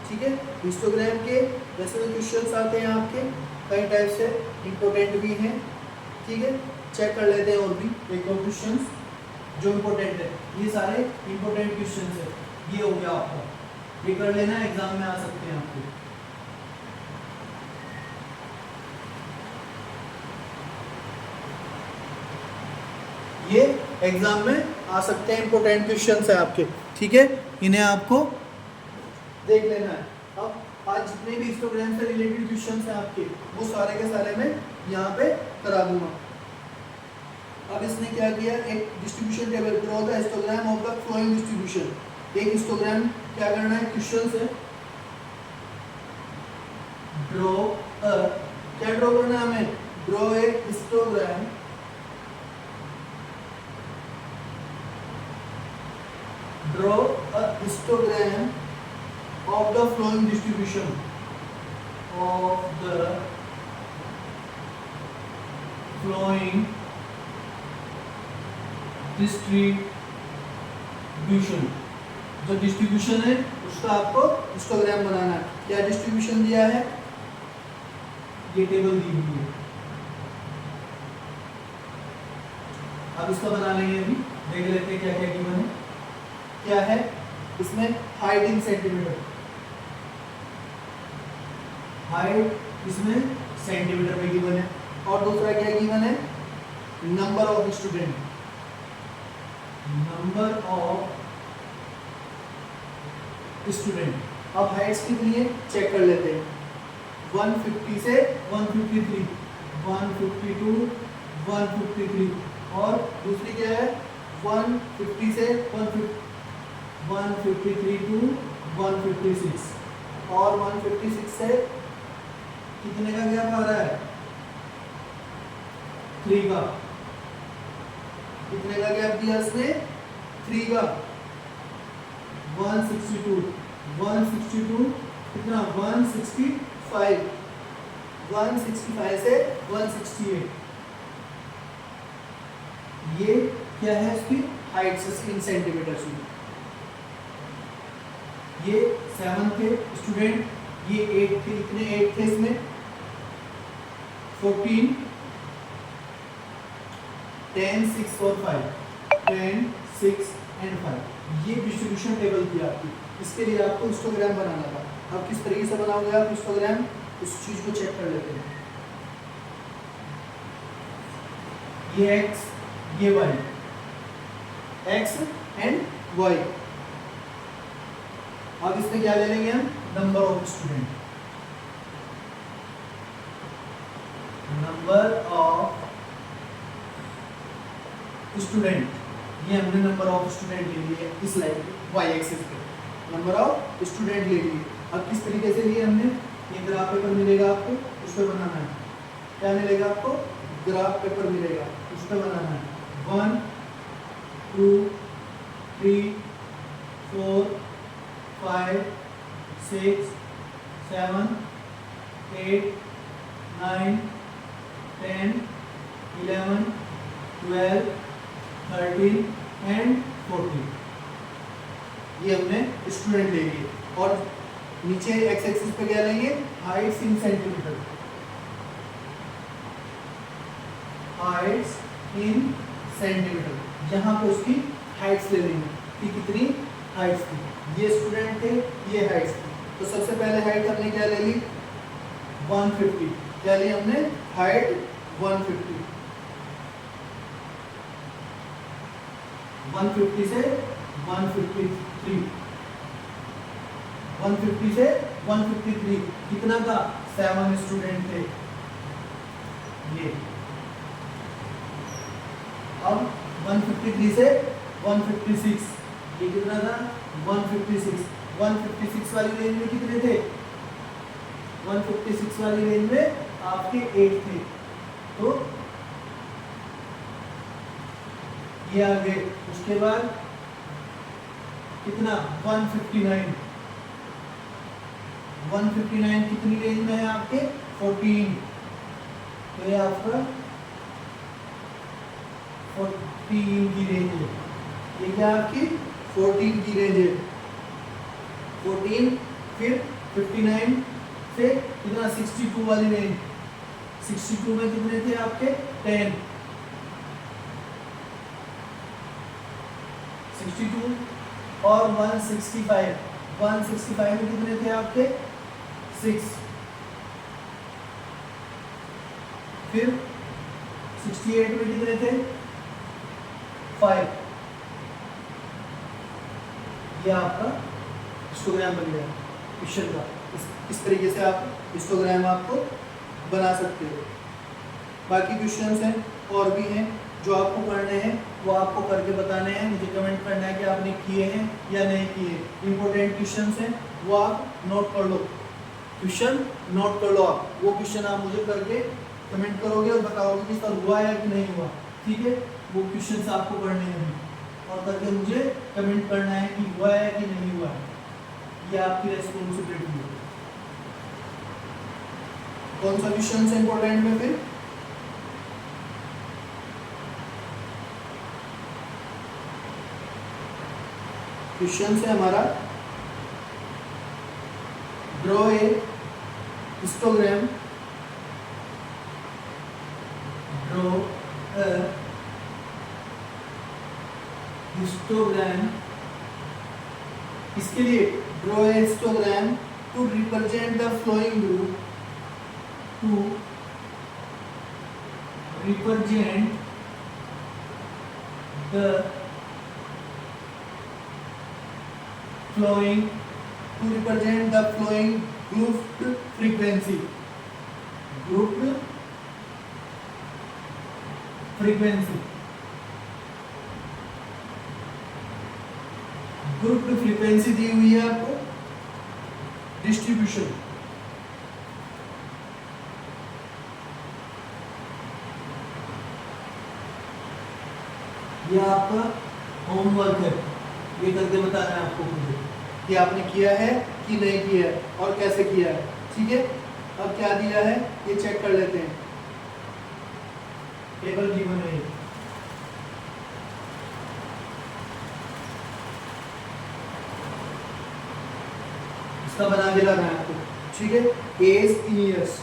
ठीक है, हिस्टोग्राम के वैसे तो क्वेश्चंस आते हैं आपके कई टाइप से, इंपॉर्टेंट भी हैं। ठीक है, चेक कर लेते हैं और भी एक दो क्वेश्चंस जो इम्पोर्टेंट है। ये सारे इम्पोर्टेंट क्वेश्चंस है, ये हो गया आपका, ये कर लेना, एग्जाम में आ सकते हैं आपके। ये एग्जाम में आ सकते हैं, इंपॉर्टेंट क्वेश्चंस है आपके। ठीक है, इन्हें आपको देख लेना है। अब आज जितने भी हिस्टोग्राम से रिलेटेड क्वेश्चंस हैं आपके, वो सारे के सारे मैं यहाँ पे करा दूंगा। अब इसने क्या किया, एक distribution table, draw the histogram of the flowing distribution. एक हिस्टोग्राम क्या करना है, क्वेश्चन से ड्रॉ क्या ड्रॉ करना है हमें, draw a histogram draw a histogram of the flowing distribution of the flowing distribution। जो डिस्ट्रीब्यूशन है उसका आपको हिस्टोग्राम बनाना है। क्या डिस्ट्रीब्यूशन दिया है, ये टेबल दी हुई है, अब इसका बना लेंगे, अभी देख लेते हैं क्या क्या गिवन है। क्या है इसमें, हाइट इन सेंटीमीटर, हाइट इसमें सेंटीमीटर में गिवन है। और दूसरा क्या गिवन है, number of student, number of student. अब हाइट्स कितनी है चेक कर लेते हैं, 150 से 153, 152, 153, और दूसरी क्या है 150 से 153 टू 156, और 156 से कितने का गैप आ रहा है, 3 का। कितने का गैप दिया इसने, 3 का। 162 कितना, 165, 165 से 168। ये क्या है इसकी हाइट इन सेंटीमीटर में। ये 7 थे स्टूडेंट, ये 8 थे, इतने 8 थे इसमें, 14, 10, 6 और 5, 10, 6 एंड 5। ये डिस्ट्रीब्यूशन टेबल थी आपकी, इसके लिए आपको हिस्टोग्राम बनाना था। अब किस तरीके से बनाओगे आप हिस्टोग्राम, उस चीज को चेक कर लेते हैं। ये x, ये y, x एंड y। अब इसमें क्या ले लेंगे हम, number of student, number of student, ये हमने नंबर ऑफ स्टूडेंट ले लिए इस लाइन पे, y एक्सिस पे नंबर ऑफ स्टूडेंट ले लिए। अब किस तरीके से लिए हमने, ये ग्राफ पेपर मिलेगा आपको, उस पर बनाना है। क्या मिलेगा आपको, ग्राफ पेपर मिलेगा, उस पर बनाना है। 1 2 3 4 5 6 7 8 9 10 11 12 13 एंड 14। ये हमने स्टूडेंट ले लिए। और नीचे एक्स एक्सिस पे क्या लेंगे, heights in centimetre, heights in centimetre. यहाँ पे उसकी हाइट्स ले लेंगे कि कितनी हाइट्स थी। ये स्टूडेंट थे, ये हाइट्स थी, तो सबसे पहले हाइट हमने क्या ले ली, 150। क्या ली हमने, हाइट 150, 150 से 153, 150 से 153 कितना का 7 स्टूडेंट थे ये। अब 153 से 156 ये कितना था 156 वाली रेंज में कितने थे 156 वाली रेंज में आपके 8 थे। तो ये आ गए। उसके बाद कितना 159 कितनी रेंज में है आपके 14। तो ये आपका 14 की रेंज है। ये क्या आपकी 14 की रेंज है। 14 फिर 59 से कितना 62 वाली रेंज। 62 में कितने थे आपके 10। 62 और 165 में कितने थे आपके 6। फिर 68 में कितने थे 5। ये आपका हिस्टोग्राम बन गया क्वेश्चन का। इस तरीके से आप हिस्टोग्राम आपको बना सकते हो। बाकी क्वेश्चंस हैं और भी हैं जो आपको पढ़ने हैं, वो आपको करके बताने हैं। मुझे कमेंट करना है कि आपने किए हैं या नहीं किए। इंपॉर्टेंट क्वेश्चंस हैं वो आप नोट कर लो, क्वेश्चन नोट कर लो आप। वो क्वेश्चन आप मुझे करके कमेंट करोगे और बताओगे कि सर हुआ है कि नहीं हुआ। ठीक है, वो क्वेश्चंस आपको पढ़ने हैं और करके मुझे कमेंट करना है कि हुआ है कि नहीं हुआ है। ये आपकी रेस्पॉन्सिबिलिटी है। कौन सा क्वेश्चन है इंपॉर्टेंट में फिर क्वेश्चन है हमारा draw a histogram, draw a histogram. इसके लिए draw a histogram to represent the flowing group, to represent the flowing to represent the flowing grouped frequency, grouped frequency, grouped frequency दी हुई है आपको डिस्ट्रीब्यूशन। ये आपका होमवर्क है, ये करके बताना है आपको मुझे कि आपने किया है कि नहीं किया है और कैसे किया है। ठीक है, अब क्या दिया है ये चेक कर लेते हैं। टेबल गिवन है, इसका बना के लाना है आपको। ठीक है, age in years,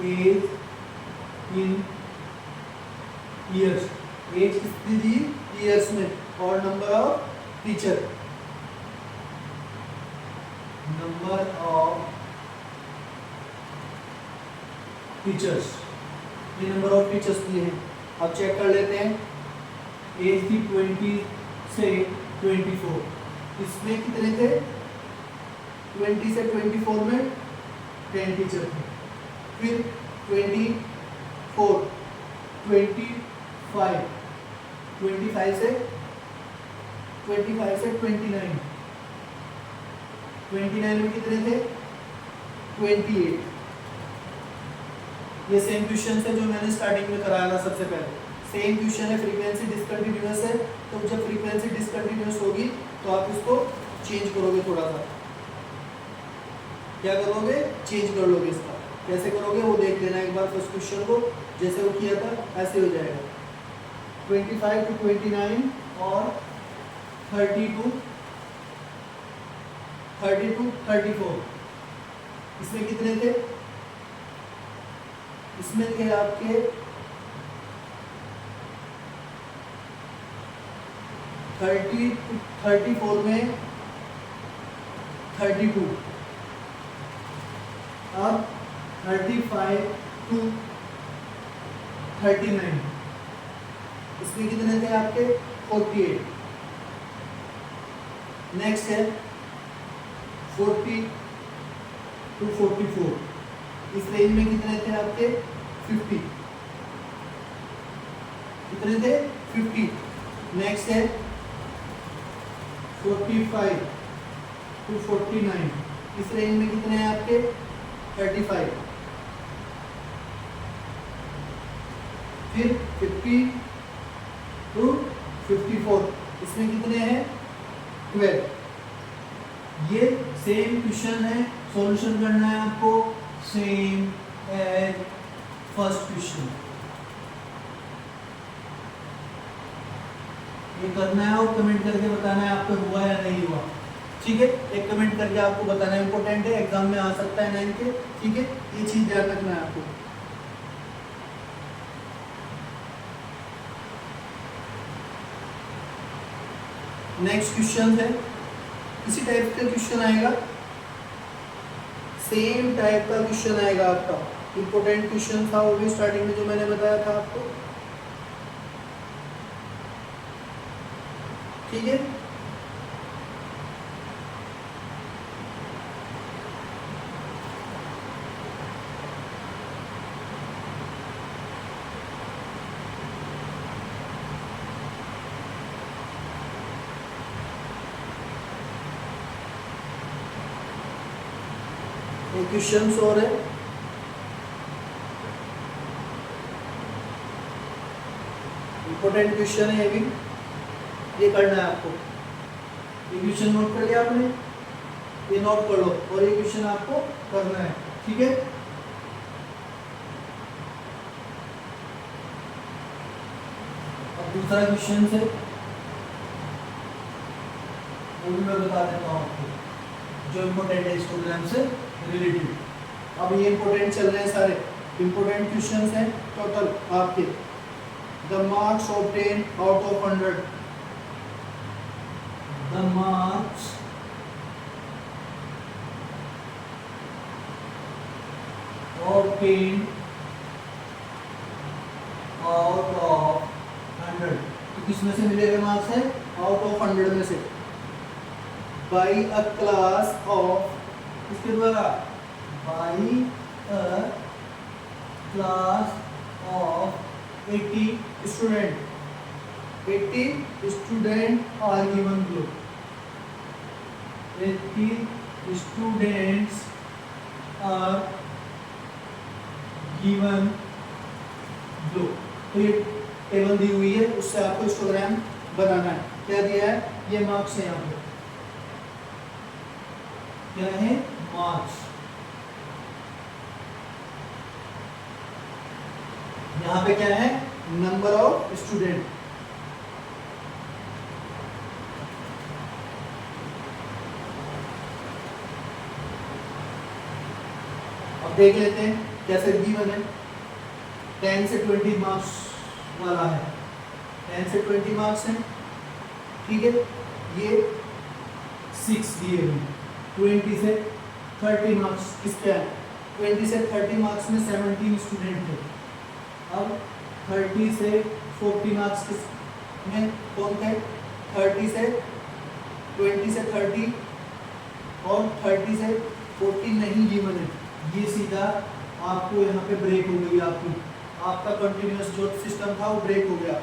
age in years, age कितनी दी ईयर्स में, और number of teacher, number of teachers, ये नंबर ऑफ टीचर्स दिए हैं। अब चेक कर लेते हैं। एज थी 20 से 24, इसमें कितने थे 20 से 24 में 10 टीचर थे। फिर 24, 25, 25 से 29, 29 में कितने थे 28। ये सेम क्वेश्चन है जो मैंने स्टार्टिंग में कराया था सबसे पहले। सेम क्वेश्चन है, फ्रीक्वेंसी डिसकंटिन्यूअस है, तो जब फ्रीक्वेंसी डिसकंटिन्यूअस होगी तो आप इसको चेंज करोगे, थोड़ा सा क्या करोगे चेंज कर लोगे। इसका कैसे करोगे वो देख लेना एक बार। फर्स्ट क्वेश्चन को जैसे वो किया था ऐसे हो जाएगा। 25 to 29 और 30 to 34, इसमें कितने थे, इसमें थे आपके 30 to 34 में 32, अब 35 to 39, इसमें कितने थे आपके 48। नेक्स्ट है 40 to 44, इस रेंज में कितने थे आपके 50, कितने थे 50। नेक्स्ट है 45 to 49, इस रेंज में कितने हैं आपके 35। फिर 50 to 54, इसमें कितने हैं 12। ये सेम क्वेश्चन है, सॉल्यूशन करना है आपको सेम एज फर्स्ट क्वेश्चन, ये करना है और कमेंट करके बताना है आपको हुआ या नहीं हुआ। ठीक है, एक कमेंट करके आपको बताना है, इंपॉर्टेंट है, एग्जाम में आ सकता है 9 के। ठीक है, ये चीज ध्यान रखना है आपको। नेक्स्ट क्वेश्चन है, इसी टाइप का क्वेश्चन आएगा, सेम टाइप का क्वेश्चन आएगा आपका। इंपॉर्टेंट क्वेश्चन था वो भी स्टार्टिंग में जो मैंने बताया था आपको। ठीक है, क्वेश्चन और है, इंपॉर्टेंट क्वेश्चन है ये भी, ये करना है आपको। ये क्वेश्चन नोट कर लिया आपने, ये नोट कर लो और ये क्वेश्चन आपको करना है। ठीक है, अब दूसरा क्वेश्चन है, वो भी मैं बता देता हूँ आपको, जो इम्पोर्टेंट है हिस्टोग्राम से रिलेटेड। अब ये इंपॉर्टेंट चल रहे हैं सारे, इंपॉर्टेंट क्वेश्चंस हैं टोटल आपके। The marks obtain out of 100, the marks obtain out of 100, तो किस में से मिलेगा मार्क्स है आउट ऑफ 100 में से, बाई अ क्लास ऑफ, इसके द्वारा by a class of 80 student, 80 student are given below, 80 students are given below. तो ये टेबल दी हुई है, उससे आपको हिस्टोग्राम बनाना है। क्या दिया है, ये मार्क्स है, यहाँ पे क्या है मार्क्स, यहाँ पे क्या है नंबर ऑफ स्टूडेंट। अब देख लेते हैं कैसे गिवन है। 10 से 20 मार्क्स वाला है, 10 से 20 मार्क्स है। ठीक है, ये 6 दिए हुए, 20 से 30 मार्क्स किसके हैं, 20 से 30 मार्क्स में 17 स्टूडेंट थे। अब 30 से 40 मार्क्स किस में कौन थे, 30 से 20 से 30 और 30 से 40 नहीं गिवन है। ये सीधा आपको यहाँ पे ब्रेक हो गई, आपका कंटिन्यूअस जो सिस्टम था वो ब्रेक हो गया।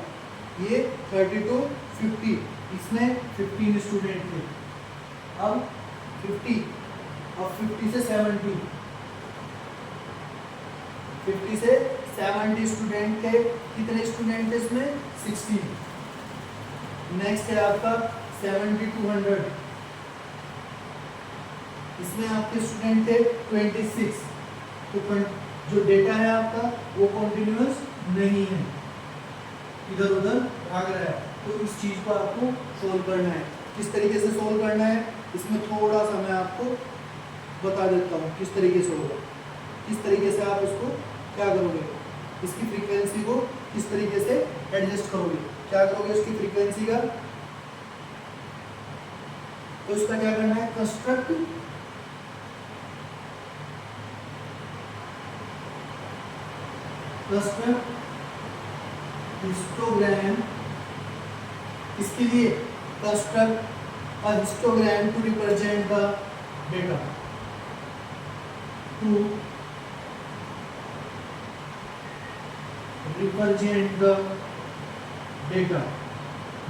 ये 30 to 50, इसमें 15 स्टूडेंट थे। अब 50 और 50 से 70, 50 से 70 स्टूडेंट थे। कितने स्टूडेंट थे इसमें, 60। नेक्स्ट है आपका 70 to 100, इसमें आपके स्टूडेंट थे 26। तो जो डेटा है आपका वो कॉन्टिन्यूअस नहीं है, इधर उधर भाग रहा है। तो इस चीज को आपको सोल्व करना है। किस तरीके से सोल्व करना है, इसमें थोड़ा सा मैं आपको बता देता हूँ किस तरीके से होगा। किस तरीके से आप इसको क्या करोगे, इसकी फ्रीक्वेंसी को किस तरीके से एडजस्ट करोगे, क्या करोगे इसकी फ्रीक्वेंसी का। तो इसका क्या करना है, कंस्ट्रक्ट हिस्टोग्राम, इसके लिए construct a histogram to represent the data to represent the data.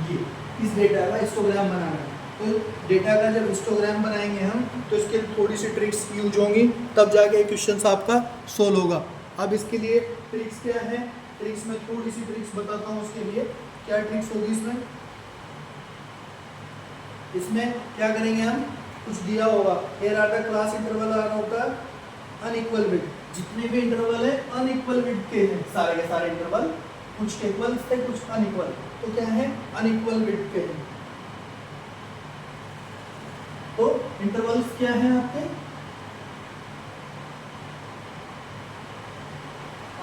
ये इस डेटा का हिस्टोग्राम बनाना है। तो डेटा का जब हिस्टोग्राम बनाएंगे हम तो इसके थोड़ी सी ट्रिक्स यूज होंगी, तब जाके क्वेश्चन आपका सोल्व होगा। अब इसके लिए ट्रिक्स क्या है, ट्रिक्स में थोड़ी सी ट्रिक्स बताता हूँ। उसके लिए क्या ट्रिक्स होगी इसमें क्या करेंगे हम, कुछ दिया होगा, here are the class interval are of the unequal width। जितने भी इंटरवल है अनइक्वल विड्थ के हैं, सारे के सारे इंटरवल, कुछ के इक्वल थे कुछ अनइक्वल, तो क्या है अनइक्वल विड्थ के हैं। तो इंटरवल्स क्या हैं आपके,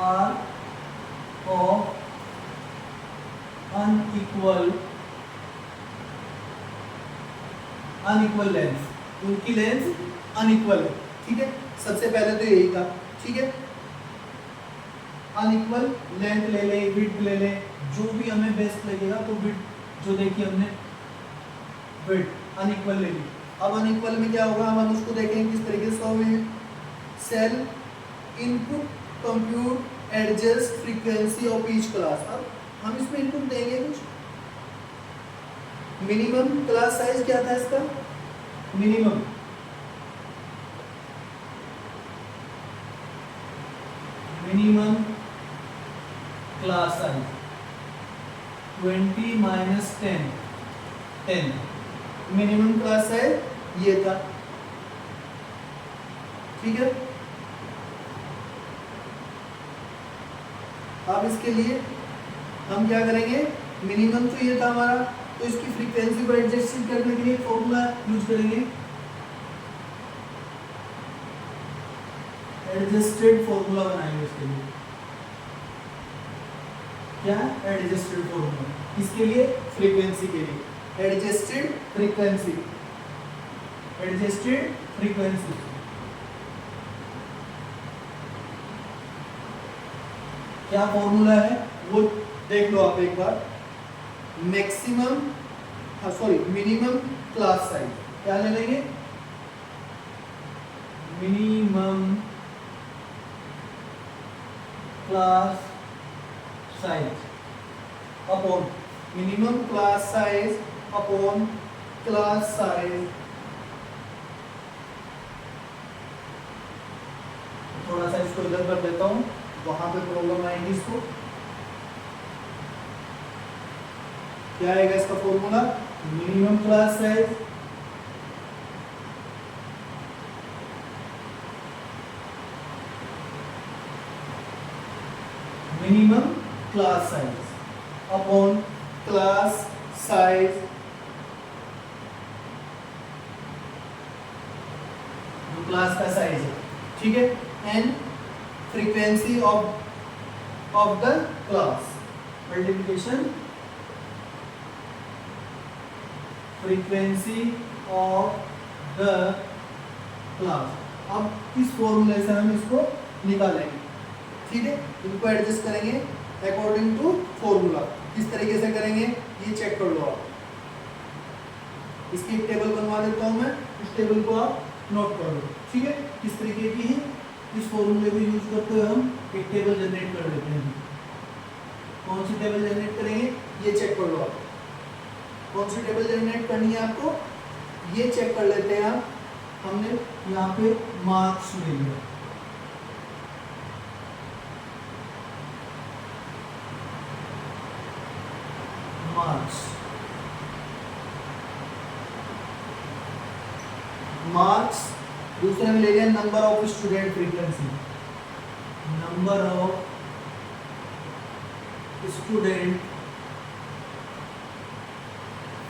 आर ऑफ अनइक्वल लेंथ, उनकी लेंथ अनइक्वल है, ठीक है। सबसे पहले तो यही था, ठीक है। अनइक्वल लेंथ ले लें, विड्थ ले लें, जो भी हमें बेस्ट लगेगा। तो विड्थ जो देखी हमने, विड्थ अनइक्वल ले ली। अब अनइक्वल में क्या होगा, हम उसको देखेंगे किस तरीके से सॉल्व है। Cell input compute adjust frequency of each class. अब हम इसमें इनपुट देंगे कुछ, मिनिमम क्लास साइज क्या था इसका, minimum class size 20 minus 10 minimum class size ये था, ठीक है। अब इसके लिए हम क्या करेंगे, मिनिमम तो ये था हमारा, तो इसकी फ्रीक्वेंसी को एडजस्ट करने के लिए फॉर्मूला यूज करेंगे, एडजस्टेड फॉर्मूला बनाएंगे इसके लिए। क्या एडजस्टेड फॉर्मूला, इसके लिए फ्रीक्वेंसी के लिए एडजस्टेड फ्रीक्वेंसी, एडजस्टेड फ्रीक्वेंसी क्या फॉर्मूला है वो देख लो आप एक बार। मैक्सिमम मिनिमम क्लास साइज क्या ले लेंगे, minimum class size upon minimum class size upon class size. थोड़ा सा इसको इधर कर देता हूं, वहां पे प्रॉब्लम आएगी इसको। क्या आएगा इसका formula, minimum class size minimum class size upon class size, जो क्लास का साइज है, ठीक है, and frequency of the class, multiplication frequency of the class. अब इस फॉर्मूले से हम इसको निकालेंगे, ठीक है। इनको एडजस्ट करेंगे अकॉर्डिंग टू फॉर्मूला। किस तरीके से करेंगे ये चेक कर लो आप। इसकी एक टेबल बनवा देता हूं मैं, इस टेबल को आप नोट कर लो, ठीक है। किस तरीके की है, इस फॉर्मूले को यूज करते हुए हम एक टेबल जनरेट कर लेते हैं। कौन सी टेबल जनरेट करेंगे ये चेक कर लो आप। कौन सी टेबल जनरेट करनी है आपको ये चेक कर लेते हैं आप। हमने यहाँ पे मार्क्स ले लिया, मार्क्स दूसरे में ले लिया number of student frequency, number of student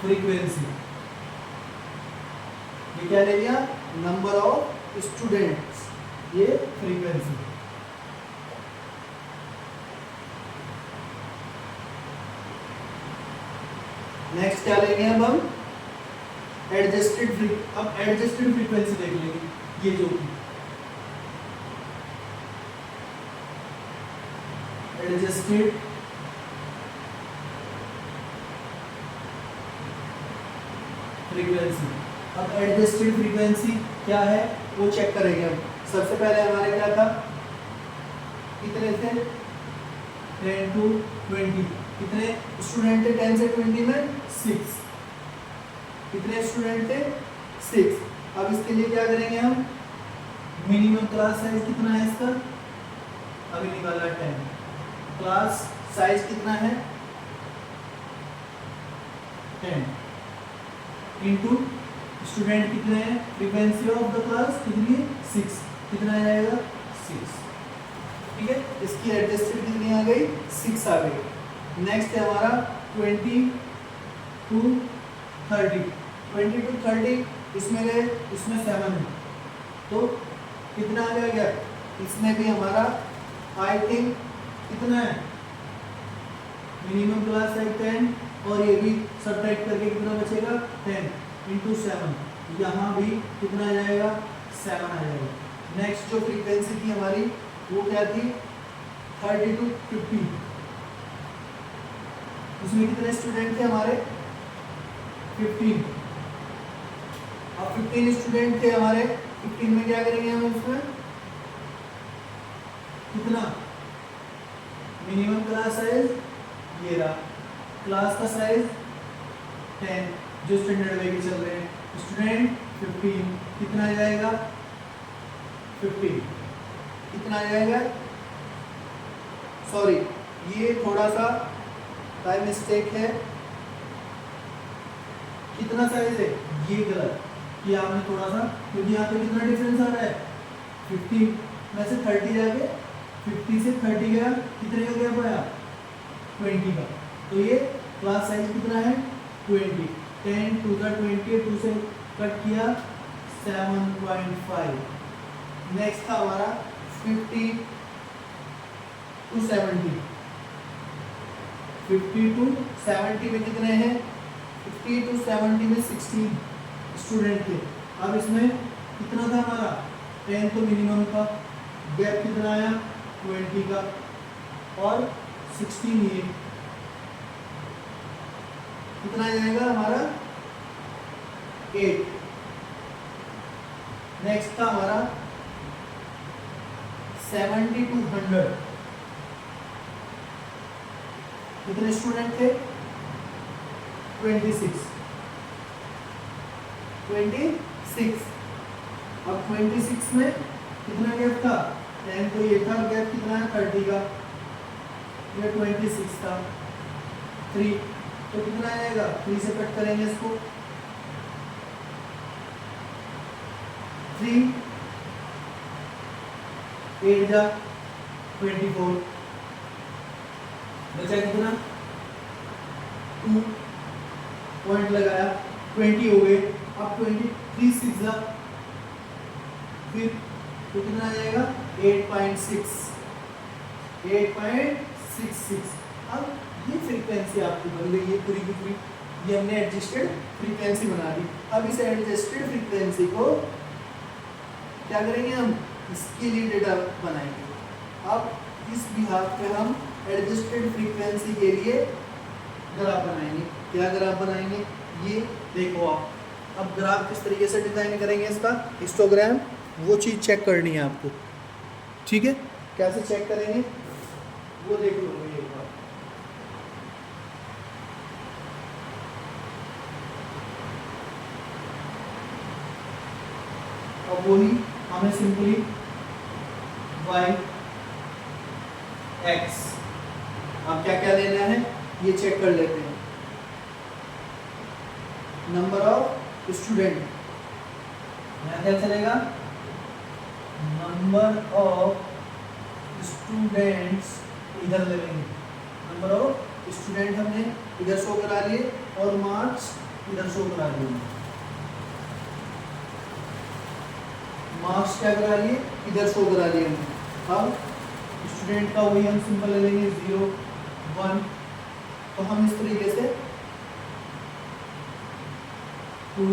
frequency. ये क्या ले लिया, नंबर ऑफ स्टूडेंट्स, ये फ्रीक्वेंसी। नेक्स्ट क्या लेंगे अब हम, एडजस्टेड फ्रीक्वेंसी देख लेंगे। ये जो एडजस्टेड फ्रीक्वेंसी अब एडजस्टेड फ्रीक्वेंसी क्या है वो चेक करेंगे हम। सबसे पहले हमारे क्या था, कितने थे 10 to 20, कितने स्टूडेंट थे 10 से 20 में 6, कितने स्टूडेंट थे 6। अब इसके लिए क्या करेंगे हम, मिनिमम क्लास साइज कितना है इसका, अभी निकाला 10, क्लास साइज कितना है 10 इंटू स्टूडेंट कितने हैं, फ्रीक्वेंसी ऑफ द क्लास कितनी है 6, कितना आ जाएगा 6, ठीक है। इसकी एडजस्टेड कितनी आ गई 6 आ गई। नेक्स्ट है हमारा 20 to 30, 20 to 30 इसमें गए, इसमें 7 है तो कितना आ जाएगा, इसमें भी हमारा आई थिंक कितना है, मिनिमम क्लास है 10 और ये भी सब्ट्रैक्ट करके कितना बचेगा 10 इंटू 7, यहाँ भी कितना आ जाएगा 7 आ जाएगा। नेक्स्ट जो फ्रीक्वेंसी थी हमारी वो क्या थी 30 to 50, उसमें कितने स्टूडेंट थे हमारे 15, अब 15 स्टूडेंट थे हमारे, 15 में क्या करेंगे हम, इसमें कितना मिनिमम क्लास साइज ये रहा, क्लास का साइज 10 जो स्टैंडर्ड वे के चल रहे हैं, स्टूडेंट 15 कितना आ जाएगा 50, कितना आ जाएगा, सॉरी ये थोड़ा सा टाइम मिस्टेक है, कितना साइज है ये गलत किया आपने थोड़ा सा, क्योंकि यहाँ पे कितना डिफरेंस आ रहा है 50 में से 30 जाके 50 से 30 गया, कितने का गया पाया 20 का, तो ये क्लास साइज कितना है 20, 10 to the 20, 2 से कट किया 7.5। नेक्स्ट था हमारा 50 to 70, 50 to 70 में कितने हैं, 50 to 70 में 16 स्टूडेंट थे। अब इसमें कितना था हमारा 10 तो मिनिमम का, गैप कितना आया 20 का और 16 ये कितना आ जाएगा हमारा 8। नेक्स्ट था हमारा 70 to 100, कितने स्टूडेंट थे 26, अब 26 में कितना गैप था 10 तो ये था, गैप कितना है 30 का, ये 26 था 3, तो कितना आएगा 3 से कट करेंगे इसको 3 8 जा 24, बचा कितना 2 पॉइंट लगाया 20 हो गए, अब 23 6 जा फिर तो कितना आ जाएगा 8.6, 8.66। अब ये फ्रीक्वेंसी आपकी बन गई है पूरी की पूरी, ये हमने एडजस्टेड फ्रीक्वेंसी बना दी। अब इस एडजस्टेड फ्रीक्वेंसी को क्या करेंगे हम, इसके लिए डेटा बनाएंगे। अब इस बिहाफ पे हम एडजस्टेड फ्रीक्वेंसी के लिए ग्राफ बनाएंगे। क्या ग्राफ बनाएंगे ये देखो आप, अब ग्राफ किस तरीके से डिजाइन करेंगे, इसका हिस्टोग्राम वो चीज़ चेक करनी है आपको, ठीक है। कैसे चेक करेंगे वो देख लो एक बार। अब वही हमें सिंपली y x अब क्या क्या लेना है ये चेक कर लेते हैं। नंबर ऑफ स्टूडेंट, यहाँ क्या चलेगा, नंबर ऑफ स्टूडेंट्स इधर ले लेंगे, नंबर ऑफ स्टूडेंट हमने इधर शो करा लिए और मार्क्स इधर शो करा लिए, मार्क्स क्या करा लिए इधर शो करा लिए हमने। अब स्टूडेंट का वही हम सिंपल ले लेंगे 0 1, तो हम इस तरीके से 2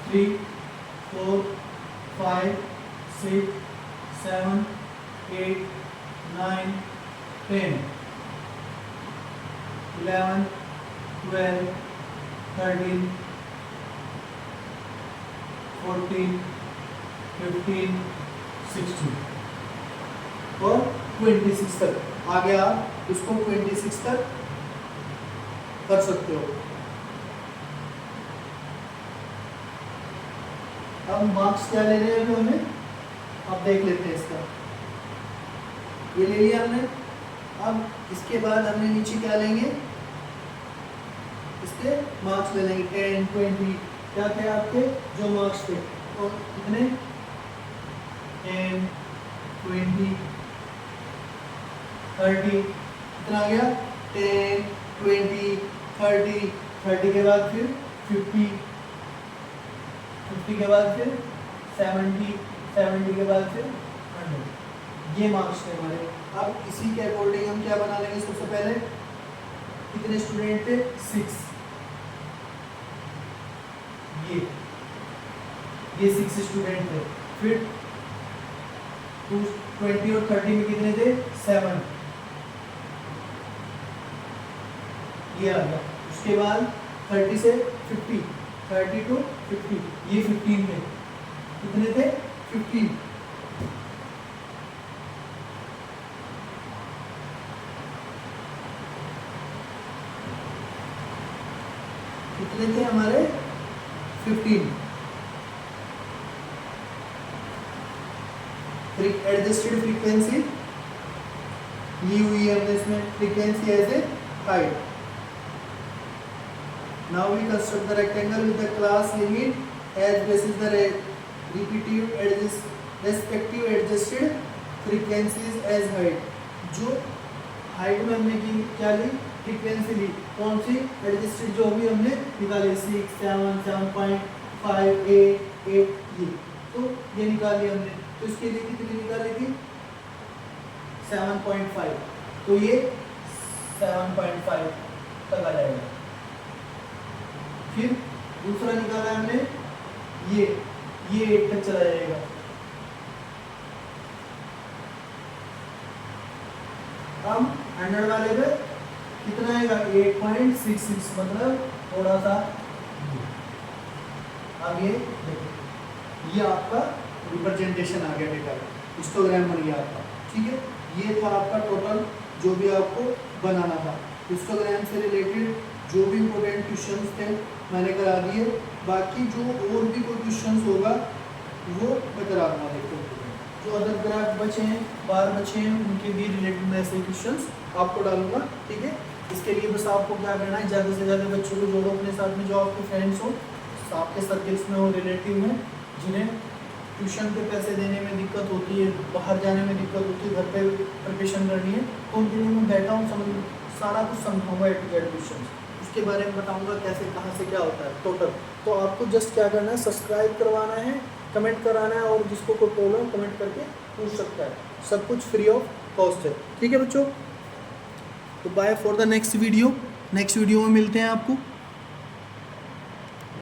3 4 5 6 7 8 9 10 11 12 13 14, 15, 16 और 26 तक। आगे आप इसको 26 तक कर सकते हो। अब मार्क्स क्या ले रहे हैं अभी हमें, अब देख लेते हैं इसका। ये ले लिया हमने। अब इसके बाद हमने नीचे क्या लेंगे, इसके मार्क्स ले लेंगे 10, 20, क्या थे आपके जो मार्क्स थे, तो कितने 10, 20, 30, कितना आ गया 10, 20, 30, 30 के बाद फिर 50, 50 के बाद फिर 70, 70 के बाद फिर 100। ये मार्क्स थे हमारे। अब इसी के अकॉर्डिंग हम क्या बना लेंगे, सबसे पहले कितने स्टूडेंट थे 6, ये 6 स्टूडेंट थे। फिर 20 और 30 में कितने थे 7, ये आ गया। उसके बाद 30 से 50, 30 to 50, ये 15 थे। कितने थे 15। कितने थे हमारे 15। एडजस्टेड फ्रीक्वेंसी ली हुई है हमने इसमें, frequency as a height. Now we construct the rectangle with the class limit as basis the respective adjusted frequencies as height। जो हाइट में हमने की क्या ली, फ्रीक्वेंसी ली, कौन सी एडजस्टेड जो भी हमने निकाली 6, 7, 7.5, 8, ये तो ये निकाली हमने। तो इसके लिए कितनी निकाली थी 7.5, तो ये 7.5 तक आ जाएगा। फिर दूसरा निकाला हमने ये 8 तक चला जाएगा। अब 100 वाले पे कितना आएगा 8.66, मतलब थोड़ा सा। अब ये देखो, ये आपका रिप्रेजेंटेशन आ गया डेटा, हिस्टोग्राम बन गया आपका। ठीक है, ये था आपका टोटल जो भी आपको बनाना था। हिस्टोग्राम से रिलेटेड जो भी इम्पोर्टेंट क्वेश्चंस थे मैंने करा दिए। बाकी जो और भी कोई क्वेश्चंस होगा वो मैं करा दूँगा। देखो जो अदर ग्राफ बचे हैं, बार बचे हैं, उनके भी रिलेटेड मैं ऐसे क्वेश्चंस आपको डालूंगा। ठीक है, इसके लिए बस आपको क्या करना है, ज़्यादा से ज़्यादा बच्चों को जोड़ो अपने साथ में, जो आपके फ्रेंड्स हो, आपके सब्जेक्ट्स में हो, रिलेटिव में, जिन्हें ट्यूशन के पैसे देने में दिक्कत होती है, बाहर जाने में दिक्कत होती है, घर पे प्रिपरेशन करनी है, तो उनके लिए मैं बैठा हूँ, समझ सारा कुछ समझाऊंगा क्वेश्चन, उसके बारे में बताऊंगा कैसे कहाँ से क्या होता है टोटल। तो आपको जस्ट क्या करना है, सब्सक्राइब करवाना है, कमेंट कराना है, और जिसको कोई प्रॉब्लम कमेंट करके पूछ सकता है। सब कुछ फ्री ऑफ कॉस्ट है। ठीक है बच्चों, तो bye for the next video. Next video में मिलते हैं आपको।